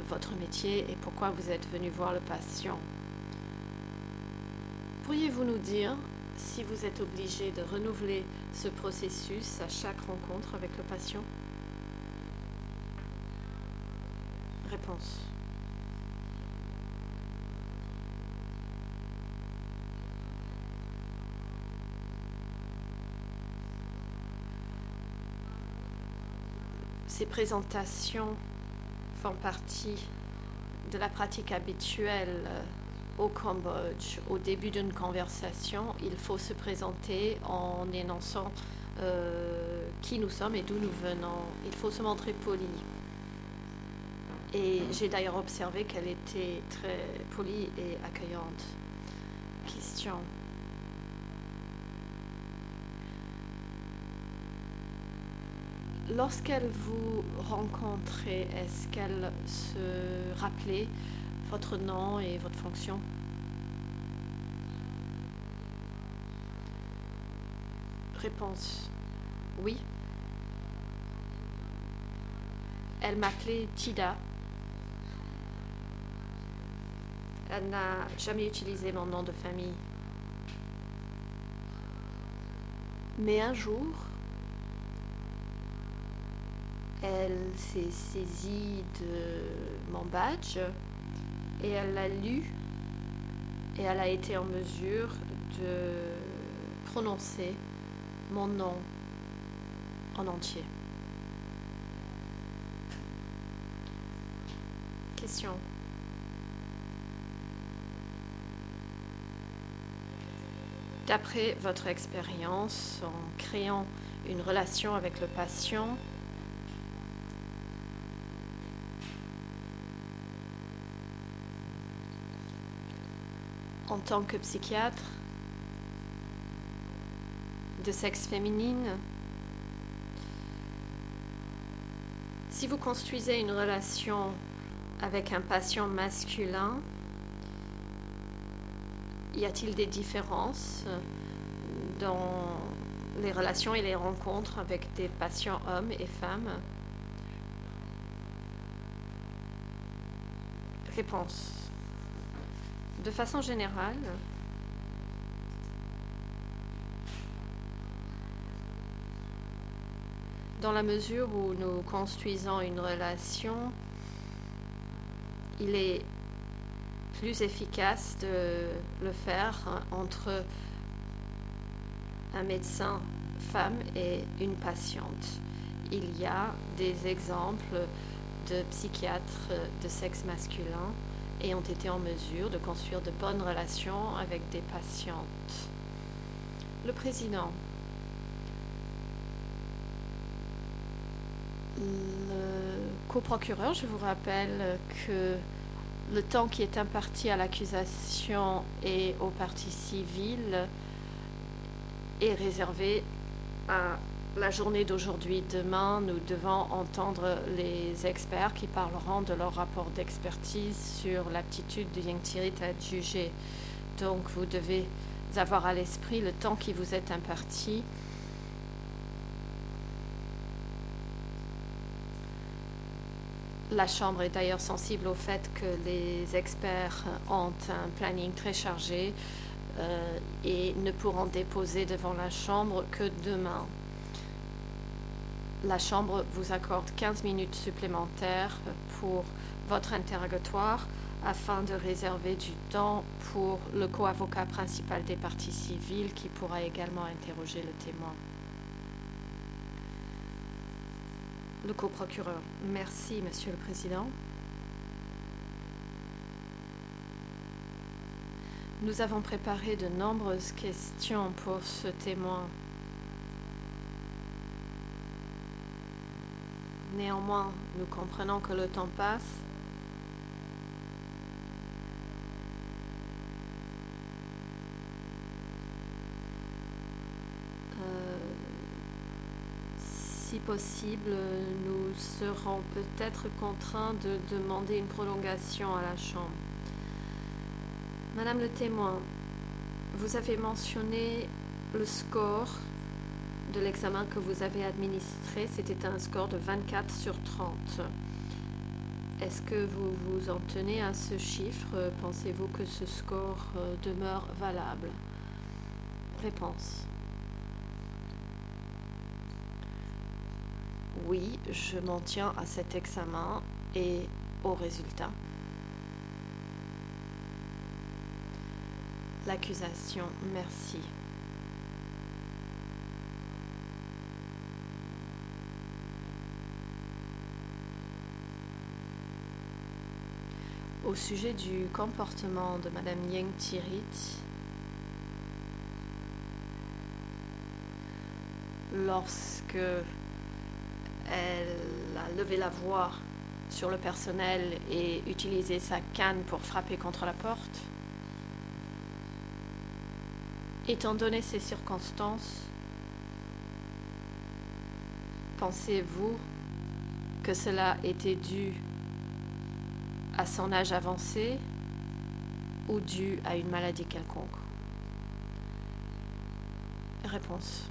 [SPEAKER 3] votre métier et pourquoi vous êtes venu voir le patient. Pourriez-vous nous dire si vous êtes obligé de renouveler ce processus à chaque rencontre avec le patient? Réponse. Ces présentations font partie de la pratique habituelle au Cambodge. Au début d'une conversation, il faut se présenter en énonçant qui nous sommes et d'où nous venons. Il faut se montrer poli. Et j'ai d'ailleurs observé qu'elle était très polie et accueillante. Question. Lorsqu'elle vous rencontrait, est-ce qu'elle se rappelait votre nom et votre fonction? Réponse. Oui. Elle m'appelait Tida. Elle n'a jamais utilisé mon nom de famille. Mais un jour, elle s'est saisie de mon badge et elle l'a lu et elle a été en mesure de prononcer mon nom en entier. Question. D'après votre expérience en créant une relation avec le patient, en tant que psychiatre de sexe féminine, si vous construisez une relation avec un patient masculin, y a-t-il des différences dans les relations et les rencontres avec des patients hommes et femmes? Réponse. De façon générale, dans la mesure où nous construisons une relation, il est plus efficace de le faire entre un médecin femme et une patiente. Il y a des exemples de psychiatres de sexe masculin et ont été en mesure de construire de bonnes relations avec des patientes. Le président. Le coprocureur, je vous rappelle que le temps qui est imparti à l'accusation et aux parties civiles est réservé à la journée d'aujourd'hui. Demain, nous devons entendre les experts qui parleront de leur rapport d'expertise sur l'aptitude de Yang Thirit à être jugé. Donc, vous devez avoir à l'esprit le temps qui vous est imparti. La Chambre est d'ailleurs sensible au fait que les experts ont un planning très chargé et ne pourront déposer devant la Chambre que demain. La Chambre vous accorde 15 minutes supplémentaires pour votre interrogatoire afin de réserver du temps pour le co-avocat principal des parties civiles qui pourra également interroger le témoin. Le coprocureur. Merci, Monsieur le Président. Nous avons préparé de nombreuses questions pour ce témoin. Néanmoins, nous comprenons que le temps passe. Si possible, nous serons peut-être contraints de demander une prolongation à la Chambre. Madame le témoin, vous avez mentionné le score de l'examen que vous avez administré. C'était un score de 24 sur 30. Est-ce que vous vous en tenez à ce chiffre? Pensez-vous que ce score demeure valable? Réponse. Oui, je m'en tiens à cet examen et au résultat. L'accusation, merci. Au sujet du comportement de Madame Yeng Tirit, lorsque elle a levé la voix sur le personnel et utilisé sa canne pour frapper contre la porte, étant donné ces circonstances, pensez-vous que cela était dû à son âge avancé ou dû à une maladie quelconque? Réponse.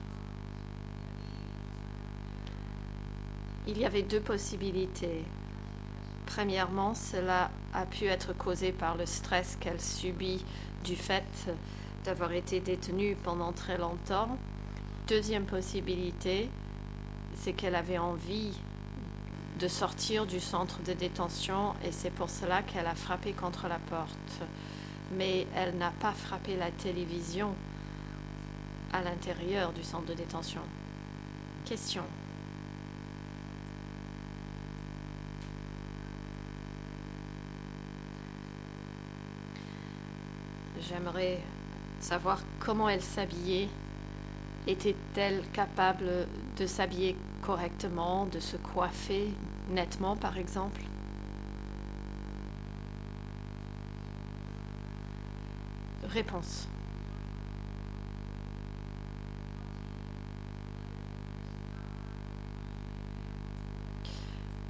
[SPEAKER 3] Il y avait deux possibilités. Premièrement, cela a pu être causé par le stress qu'elle subit du fait d'avoir été détenue pendant très longtemps. Deuxième possibilité, c'est qu'elle avait envie de sortir du centre de détention et c'est pour cela qu'elle a frappé contre la porte. Mais elle n'a pas frappé la télévision à l'intérieur du centre de détention. Question. J'aimerais savoir comment elle s'habillait. Était-elle capable de s'habiller correctement, de se coiffer nettement, par exemple? Réponse.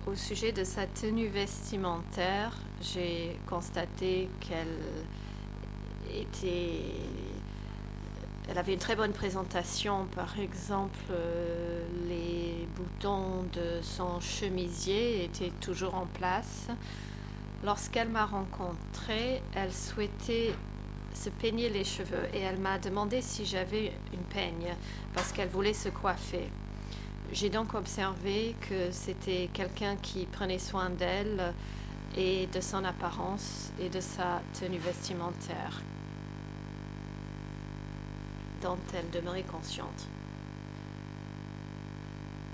[SPEAKER 3] Au sujet de sa tenue vestimentaire, j'ai constaté qu'elle avait une très bonne présentation. Par exemple, les boutons de son chemisier étaient toujours en place. Lorsqu'elle m'a rencontrée, elle souhaitait se peigner les cheveux et elle m'a demandé si j'avais une peigne parce qu'elle voulait se coiffer. J'ai donc observé que c'était quelqu'un qui prenait soin d'elle et de son apparence et de sa tenue vestimentaire dont elle demeurait consciente.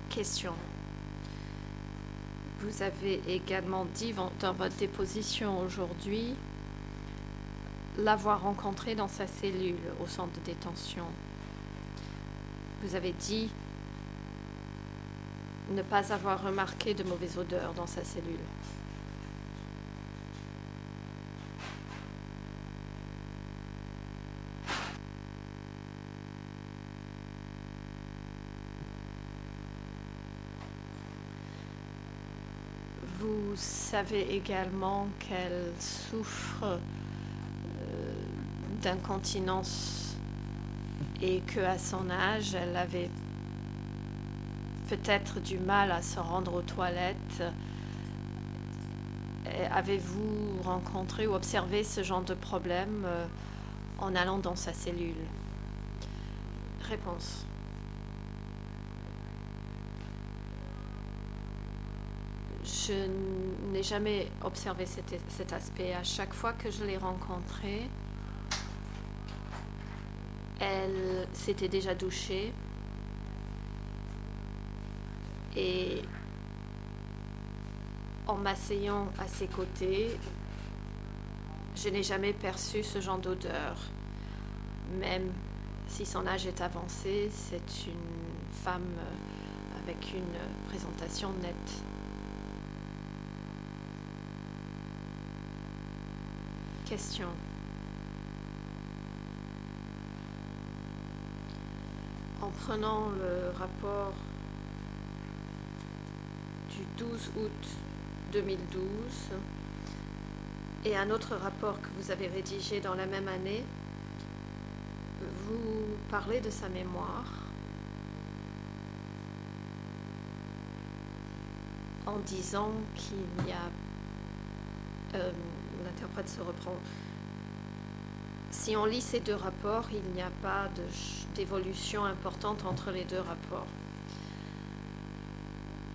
[SPEAKER 3] Question. Vous avez également dit dans votre déposition aujourd'hui l'avoir rencontrée dans sa cellule au centre de détention. Vous avez dit ne pas avoir remarqué de mauvaise odeur dans sa cellule. Vous savez également qu'elle souffre d'incontinence et qu'à son âge, elle avait peut-être du mal à se rendre aux toilettes. Avez-vous rencontré ou observé ce genre de problème en allant dans sa cellule? Réponse. Je n'ai jamais observé cet aspect. À chaque fois que je l'ai rencontrée, elle s'était déjà douchée et en m'asseyant à ses côtés, Je n'ai jamais perçu ce genre d'odeur. Même si son âge est avancé, c'est une femme avec une présentation nette. Question. En prenant le rapport du 12 août 2012 et un autre rapport que vous avez rédigé dans la même année, vous parlez de sa mémoire en disant qu'il y a... l'interprète se reprend. Si on lit ces deux rapports, il n'y a pas d'évolution importante entre les deux rapports.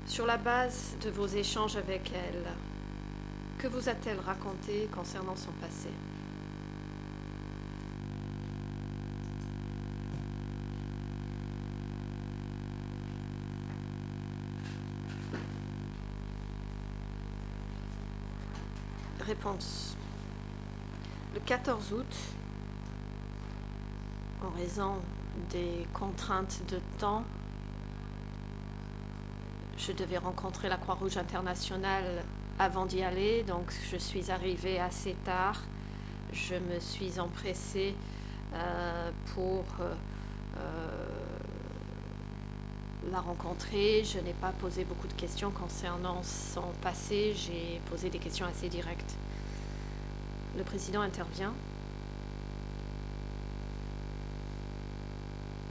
[SPEAKER 3] Sur la base de vos échanges avec elle, que vous a-t-elle raconté concernant son passé? Réponse. Le 14 août, en raison des contraintes de temps, je devais rencontrer la Croix-Rouge internationale avant d'y aller, donc je suis arrivée assez tard. Je me suis empressée pour la rencontrer. Je n'ai pas posé beaucoup de questions concernant son passé. J'ai posé des questions assez directes. Le président intervient.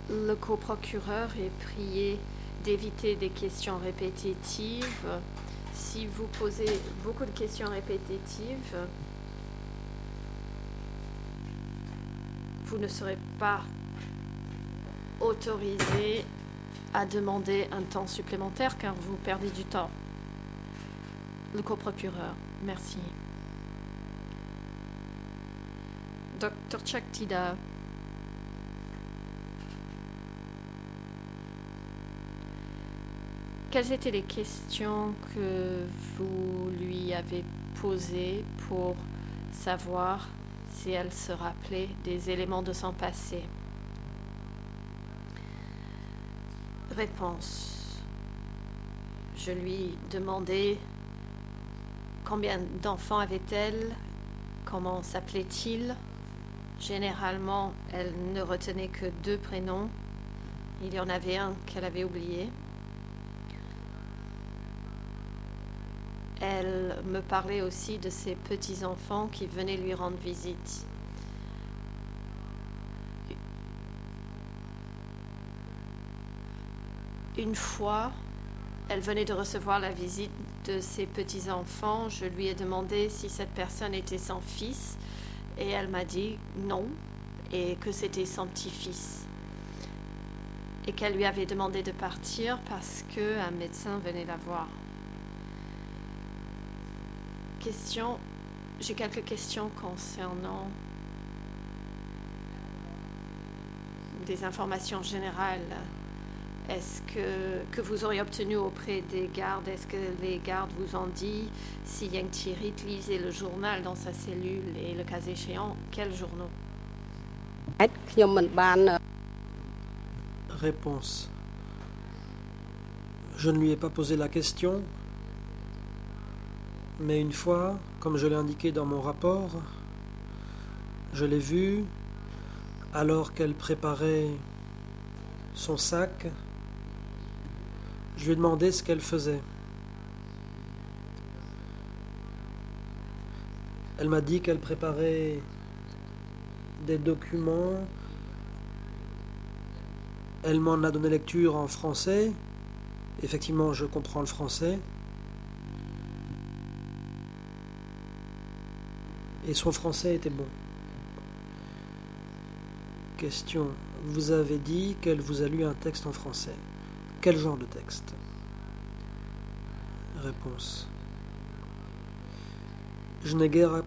[SPEAKER 3] Le coprocureur est prié d'éviter des questions répétitives. Si vous posez beaucoup de questions répétitives, vous ne serez pas autorisé à demander un temps supplémentaire car vous perdez du temps. Le coprocureur, merci. Dr. Chaktida. Quelles étaient les questions que vous lui avez posées pour savoir si elle se rappelait des éléments de son passé? Réponse. Je lui demandais combien d'enfants avait-elle, comment s'appelait-il. Généralement, elle ne retenait que 2 prénoms. Il y en avait un qu'elle avait oublié. Elle me parlait aussi de ses petits-enfants qui venaient lui rendre visite. Une fois, elle venait de recevoir la visite de ses petits-enfants. Je lui ai demandé si cette personne était son fils et elle m'a dit non et que c'était son petit-fils. Et qu'elle lui avait demandé de partir parce qu'un médecin venait la voir. J'ai quelques questions concernant des informations générales. Est-ce que vous auriez obtenu auprès des gardes, est-ce que les gardes vous ont dit si Yang Thierry lisait le journal dans sa cellule et le cas échéant, quels journaux?
[SPEAKER 2] Réponse. Je ne lui ai pas posé la question, mais une fois, comme je l'ai indiqué dans mon rapport, je l'ai vue alors qu'elle préparait son sac. Je lui ai demandé ce qu'elle faisait. Elle m'a dit qu'elle préparait des documents. Elle m'en a donné lecture en français. Effectivement, je comprends le français. Et son français était bon. Question. Vous avez dit qu'elle vous a lu un texte en français. Quel genre de texte? Réponse. Je n'ai guère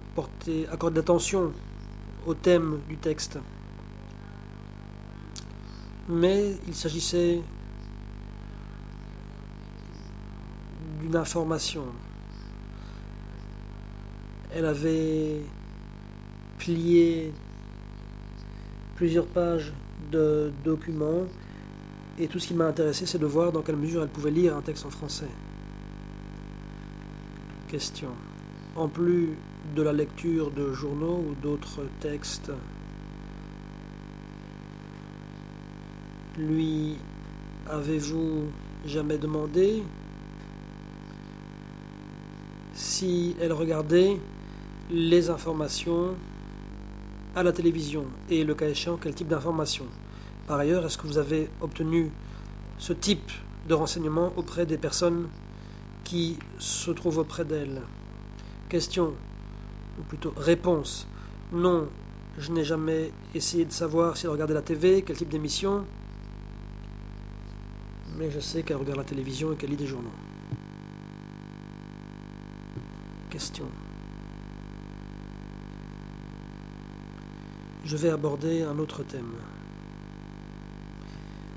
[SPEAKER 2] accordé d'attention au thème du texte. Mais il s'agissait d'une information. Elle avait plié plusieurs pages de documents et tout ce qui m'a intéressé, c'est de voir dans quelle mesure elle pouvait lire un texte en français. Question. En plus de la lecture de journaux ou d'autres textes, lui avez-vous jamais demandé si elle regardait les informations à la télévision et le cas échéant, quel type d'informations? Par ailleurs, est-ce que vous avez obtenu ce type de renseignements auprès des personnes qui se trouvent auprès d'elle? Question, ou plutôt réponse. Non, je n'ai jamais essayé de savoir si elle regardait la TV, quel type d'émission, mais je sais qu'elle regarde la télévision et qu'elle lit des journaux. Question. Je vais aborder un autre thème.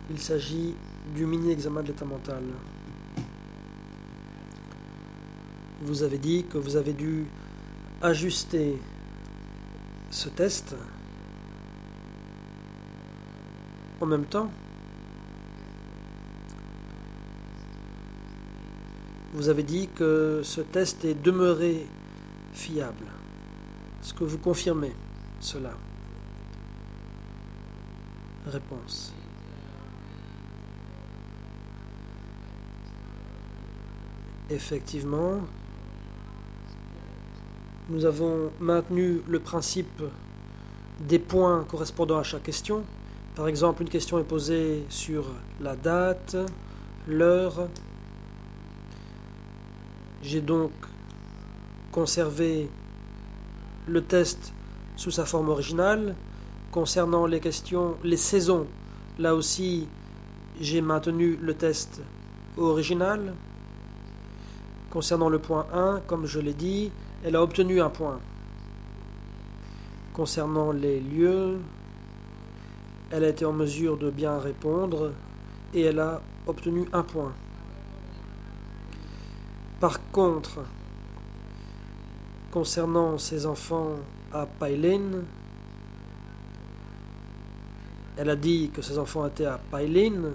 [SPEAKER 2] Il s'agit du mini-examen de l'état mental. Vous avez dit que vous avez dû ajuster ce test en même temps. Vous avez dit que ce test est demeuré fiable. Est-ce que vous confirmez cela? Réponse. Effectivement, nous avons maintenu le principe des points correspondant à chaque question. Par exemple, une question est posée sur la date, l'heure. J'ai donc conservé le test sous sa forme originale. Concernant les questions, les saisons, là aussi, j'ai maintenu le test original. Concernant le point 1, comme je l'ai dit, elle a obtenu un point. Concernant les lieux, elle a été en mesure de bien répondre et elle a obtenu un point. Par contre, concernant ses enfants à Pailin, elle a dit que ses enfants étaient à Pailin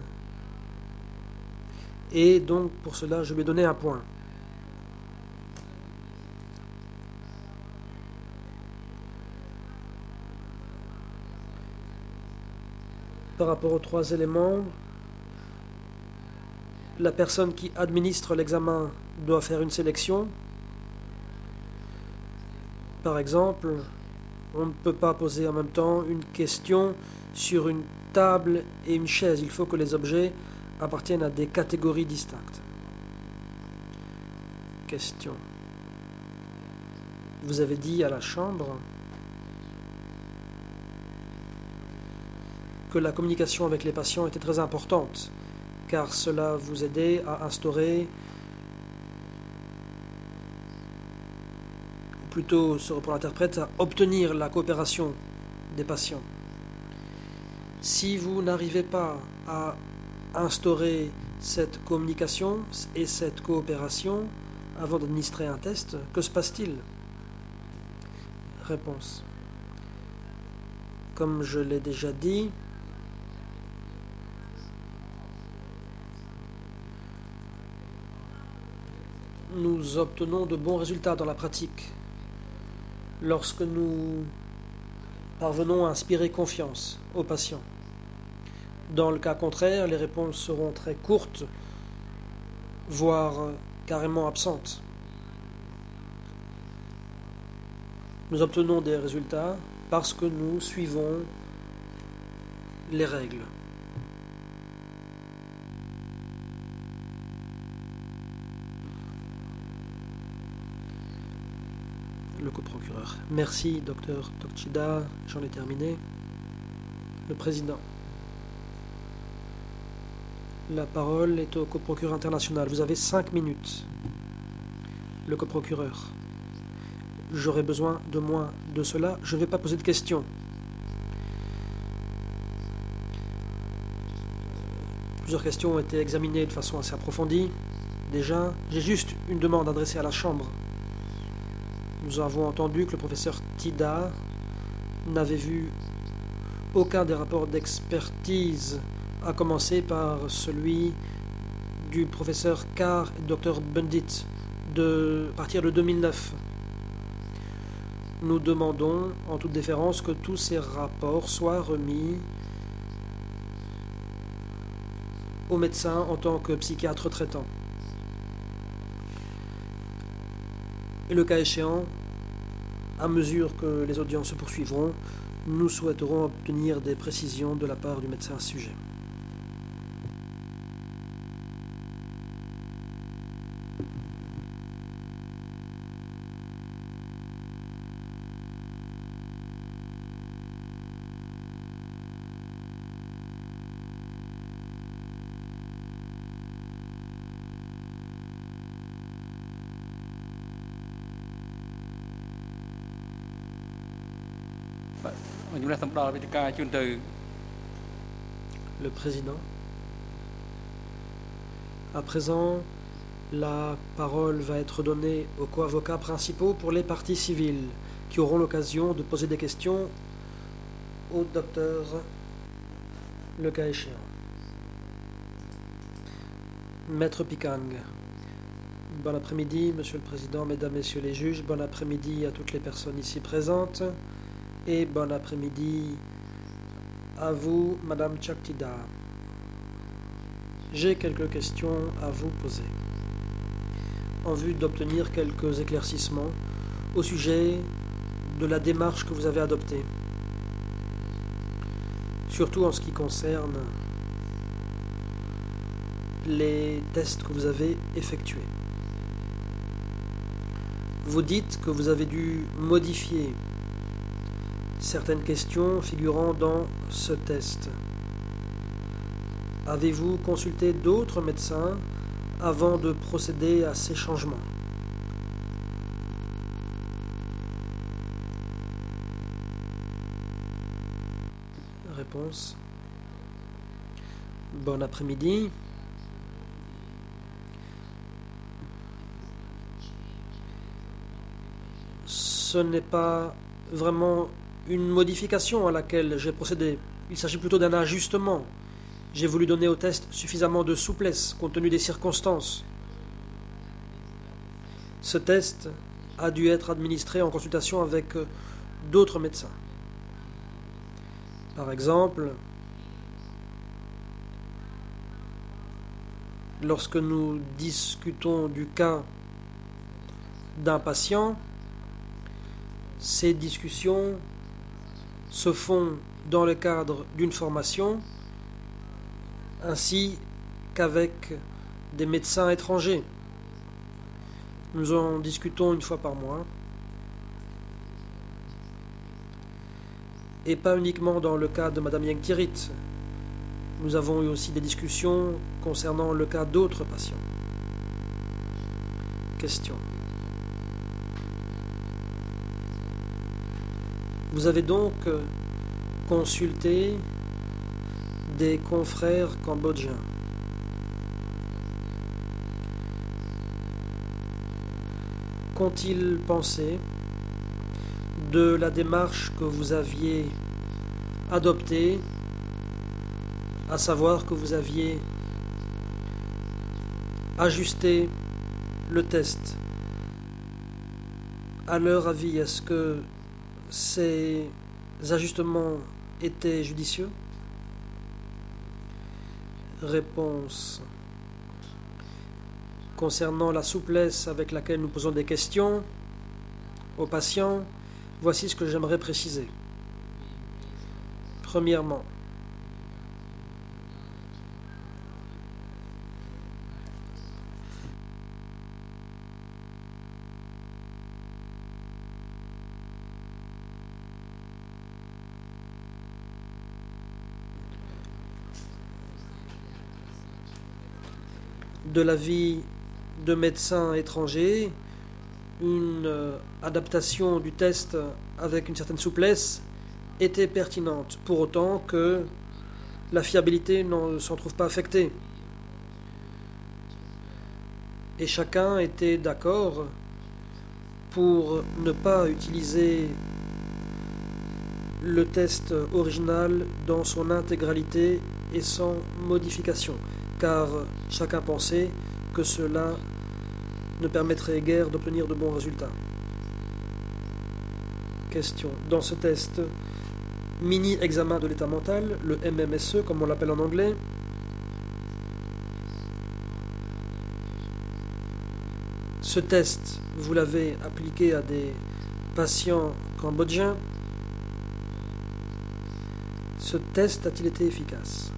[SPEAKER 2] et donc pour cela je lui ai donné un point. Par rapport aux trois éléments, la personne qui administre l'examen doit faire une sélection. Par exemple, on ne peut pas poser en même temps une question sur une table et une chaise. Il faut que les objets appartiennent à des catégories distinctes. Question. Vous avez dit à la chambre que la communication avec les patients était très importante, car cela vous aidait à instaurer, ou plutôt, se reprend l'interprète, à obtenir la coopération des patients. Si vous n'arrivez pas à instaurer cette communication et cette coopération avant d'administrer un test, que se passe-t-il? Réponse. Comme je l'ai déjà dit, nous obtenons de bons résultats dans la pratique lorsque nous parvenons à inspirer confiance aux patients. Dans le cas contraire, les réponses seront très courtes, voire carrément absentes. Nous obtenons des résultats parce que nous suivons les règles. Le coprocureur. Merci, docteur Tokchida. J'en ai terminé. Le président. La parole est au coprocureur international. Vous avez 5 minutes. Le coprocureur. J'aurai besoin de moins de cela. Je ne vais pas poser de questions. Plusieurs questions ont été examinées de façon assez approfondie. Déjà, j'ai juste une demande adressée à la Chambre. Nous avons entendu que le professeur Tida n'avait vu aucun des rapports d'expertise, à commencer par celui du professeur Carr et du Dr Bundit à partir de 2009. Nous demandons, en toute déférence, que tous ces rapports soient remis au médecin en tant que psychiatre traitant. Et le cas échéant, à mesure que les audiences se poursuivront, nous souhaiterons obtenir des précisions de la part du médecin à ce sujet. Le président. À présent, la parole va être donnée aux co-avocats principaux pour les parties civiles qui auront l'occasion de poser des questions au docteur, le cas échéant. Maître Pikang. Bon après-midi, Monsieur le Président, Mesdames, Messieurs les juges. Bon après-midi à toutes les personnes ici présentes. Et bon après-midi à vous, Madame Chaktida. J'ai quelques questions à vous poser, en vue d'obtenir quelques éclaircissements au sujet de la démarche que vous avez adoptée, surtout en ce qui concerne les tests que vous avez effectués. Vous dites que vous avez dû modifier certaines questions figurant dans ce test. Avez-vous consulté d'autres médecins avant de procéder à ces changements? Réponse. Bon après-midi. Ce n'est pas vraiment une modification à laquelle j'ai procédé. Il s'agit plutôt d'un ajustement. J'ai voulu donner au test suffisamment de souplesse compte tenu des circonstances. Ce test a dû être administré en consultation avec d'autres médecins. Par exemple, lorsque nous discutons du cas d'un patient, ces discussions se font dans le cadre d'une formation ainsi qu'avec des médecins étrangers. Nous en discutons une fois par mois et pas uniquement dans le cas de Madame Yengtirit. Nous avons eu aussi des discussions concernant le cas d'autres patients. Question. Vous avez donc consulté des confrères cambodgiens. Qu'ont-ils pensé de la démarche que vous aviez adoptée, à savoir que vous aviez ajusté le test? À leur avis, est-ce que ces ajustements étaient judicieux? Réponse. Concernant la souplesse avec laquelle nous posons des questions aux patients, voici ce que j'aimerais préciser. Premièrement, de l'avis de médecins étrangers, une adaptation du test avec une certaine souplesse était pertinente, pour autant que la fiabilité ne s'en trouve pas affectée. Et chacun était d'accord pour ne pas utiliser le test original dans son intégralité et sans modification, car chacun pensait que cela ne permettrait guère d'obtenir de bons résultats. Question. Dans ce test, mini-examen de l'état mental, le MMSE comme on l'appelle en anglais, ce test, vous l'avez appliqué à des patients cambodgiens. Ce test a-t-il été efficace?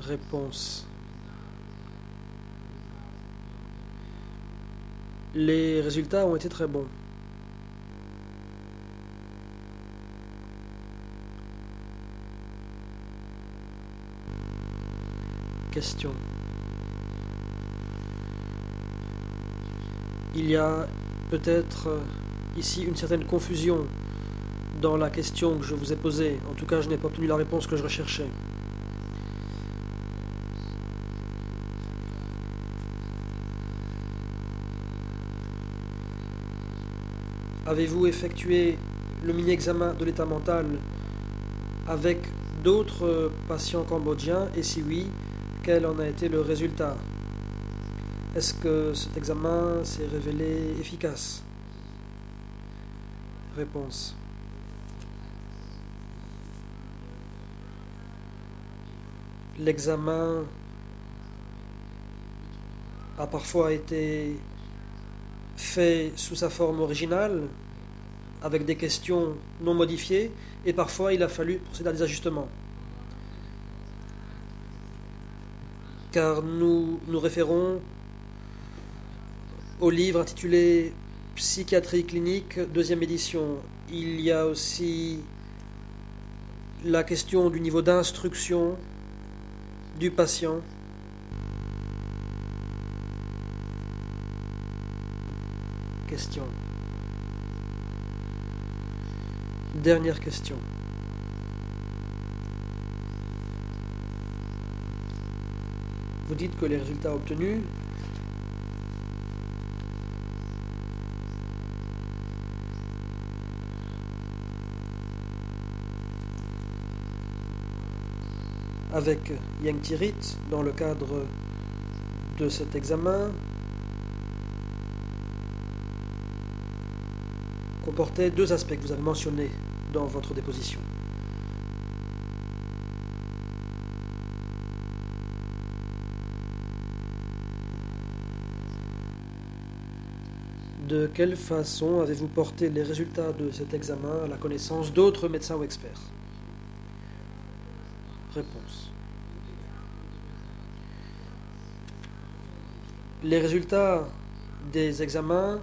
[SPEAKER 2] Réponse. Les résultats ont été très bons. Question. Il y a peut-être ici une certaine confusion dans la question que je vous ai posée. En tout cas, je n'ai pas obtenu la réponse que je recherchais. Avez-vous effectué le mini-examen de l'état mental avec d'autres patients cambodgiens? Et si oui, quel en a été le résultat? Est-ce que cet examen s'est révélé efficace? Réponse. L'examen a parfois été fait sous sa forme originale, avec des questions non modifiées, et parfois il a fallu procéder à des ajustements. Car nous nous référons au livre intitulé Psychiatrie clinique, 2e édition. Il y a aussi la question du niveau d'instruction du patient. Question. Dernière question. Vous dites que les résultats obtenus avec Yang Tirith dans le cadre de cet examen comportait deux aspects que vous avez mentionnés dans votre déposition. De quelle façon avez-vous porté les résultats de cet examen à la connaissance d'autres médecins ou experts? Réponse. Les résultats des examens,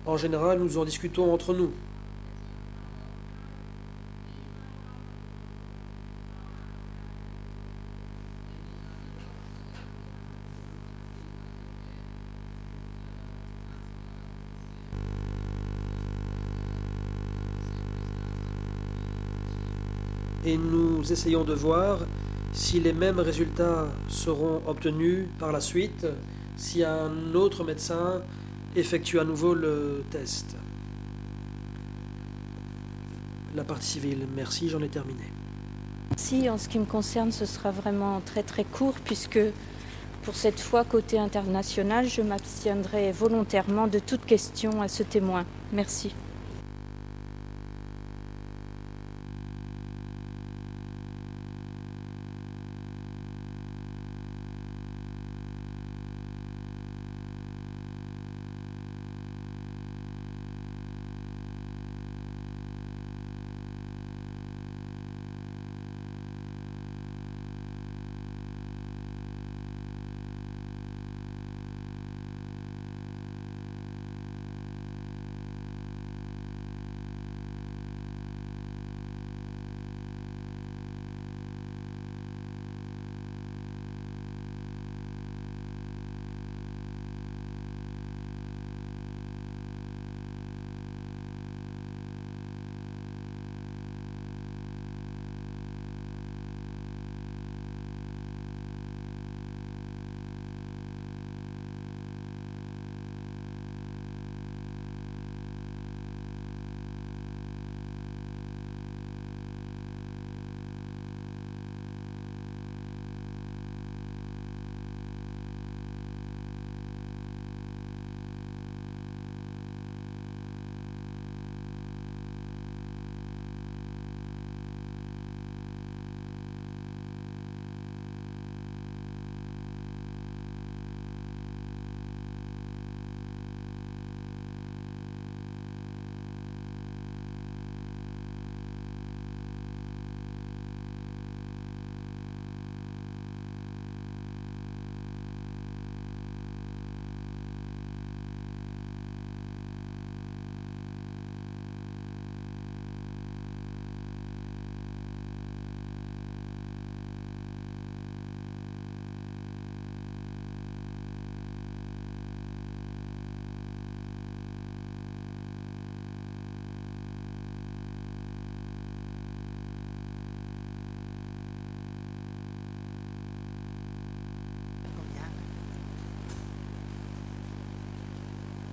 [SPEAKER 2] en général, nous en discutons entre nous. Et nous essayons de voir si les mêmes résultats seront obtenus par la suite, si un autre médecin effectue à nouveau le test. La partie civile, merci, j'en ai terminé.
[SPEAKER 4] Si, en ce qui me concerne, ce sera vraiment très très court puisque pour cette fois, côté international, je m'abstiendrai volontairement de toute question à ce témoin. Merci.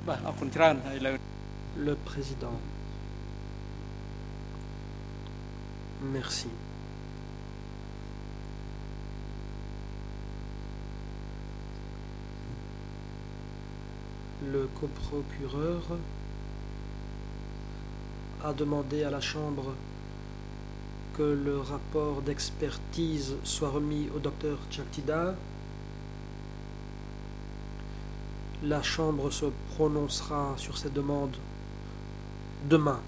[SPEAKER 5] បាទអរគុណច្រើនហើយឥឡូវ
[SPEAKER 2] Le président. Merci. Le coprocureur a demandé à la Chambre que le rapport d'expertise soit remis au docteur Chaktida. La Chambre se prononcera sur ces demandes demain.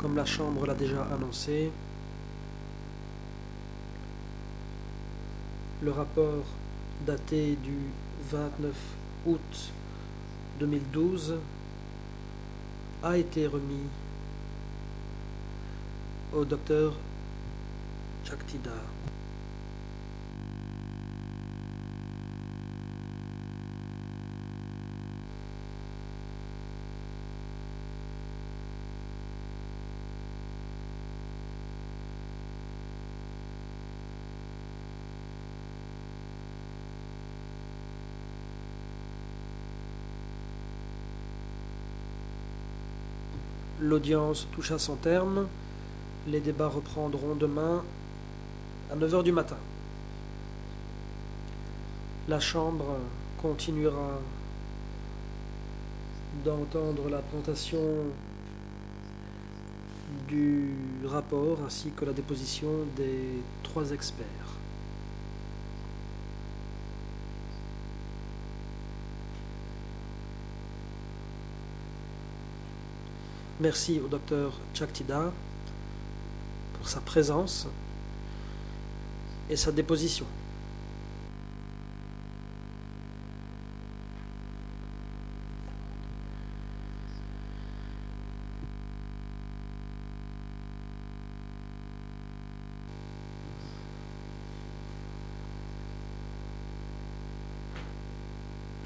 [SPEAKER 2] Comme la Chambre l'a déjà annoncé, le rapport daté du 29 août 2012 a été remis au docteur Chaktida. L'audience touche à son terme. Les débats reprendront demain à 9 h du matin. La Chambre continuera d'entendre la présentation du rapport ainsi que la déposition des 3 experts. Merci au docteur Chaktida pour sa présence et sa déposition.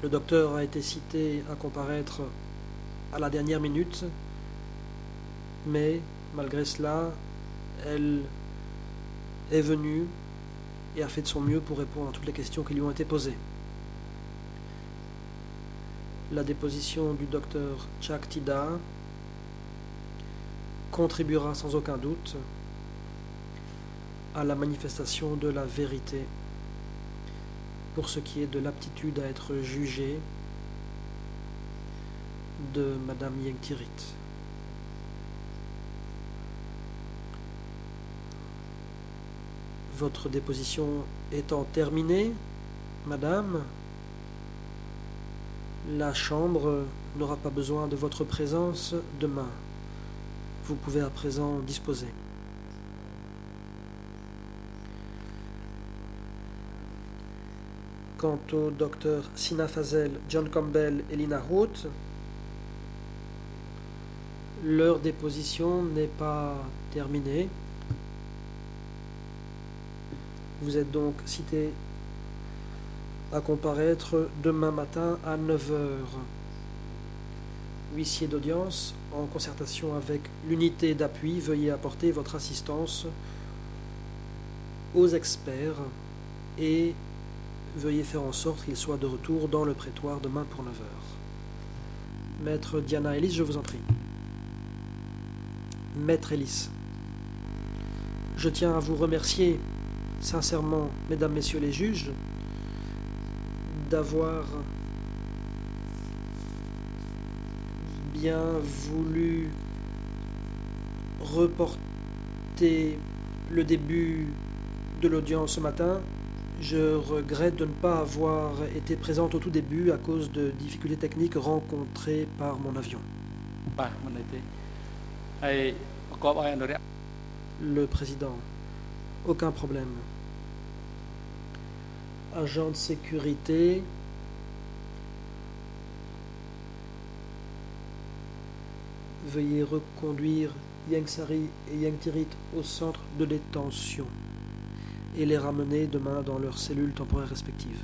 [SPEAKER 2] Le docteur a été cité à comparaître à la dernière minute, mais malgré cela, elle est venue et a fait de son mieux pour répondre à toutes les questions qui lui ont été posées. La déposition du docteur Chaktida contribuera sans aucun doute à la manifestation de la vérité pour ce qui est de l'aptitude à être jugée de Madame Yengtirit. Votre déposition étant terminée, Madame, la Chambre n'aura pas besoin de votre présence demain. Vous pouvez à présent disposer. Quant au docteur Sina Fazel, John Campbell et Lina Roth, leur déposition n'est pas terminée. Vous êtes donc cité à comparaître demain matin à 9 h. Huissier d'audience, en concertation avec l'unité d'appui, veuillez apporter votre assistance aux experts et veuillez faire en sorte qu'ils soient de retour dans le prétoire demain pour 9 h. Maître Diana Ellis, je vous en prie. Maître Ellis, je tiens à vous remercier sincèrement, mesdames, messieurs les juges, d'avoir bien voulu reporter le début de l'audience ce matin. Je regrette de ne pas avoir été présente au tout début à cause de difficultés techniques rencontrées par mon avion. Le président. Aucun problème. Agent de sécurité. Veuillez reconduire Yengsari et Yengtirit au centre de détention et les ramener demain dans leurs cellules temporaires respectives.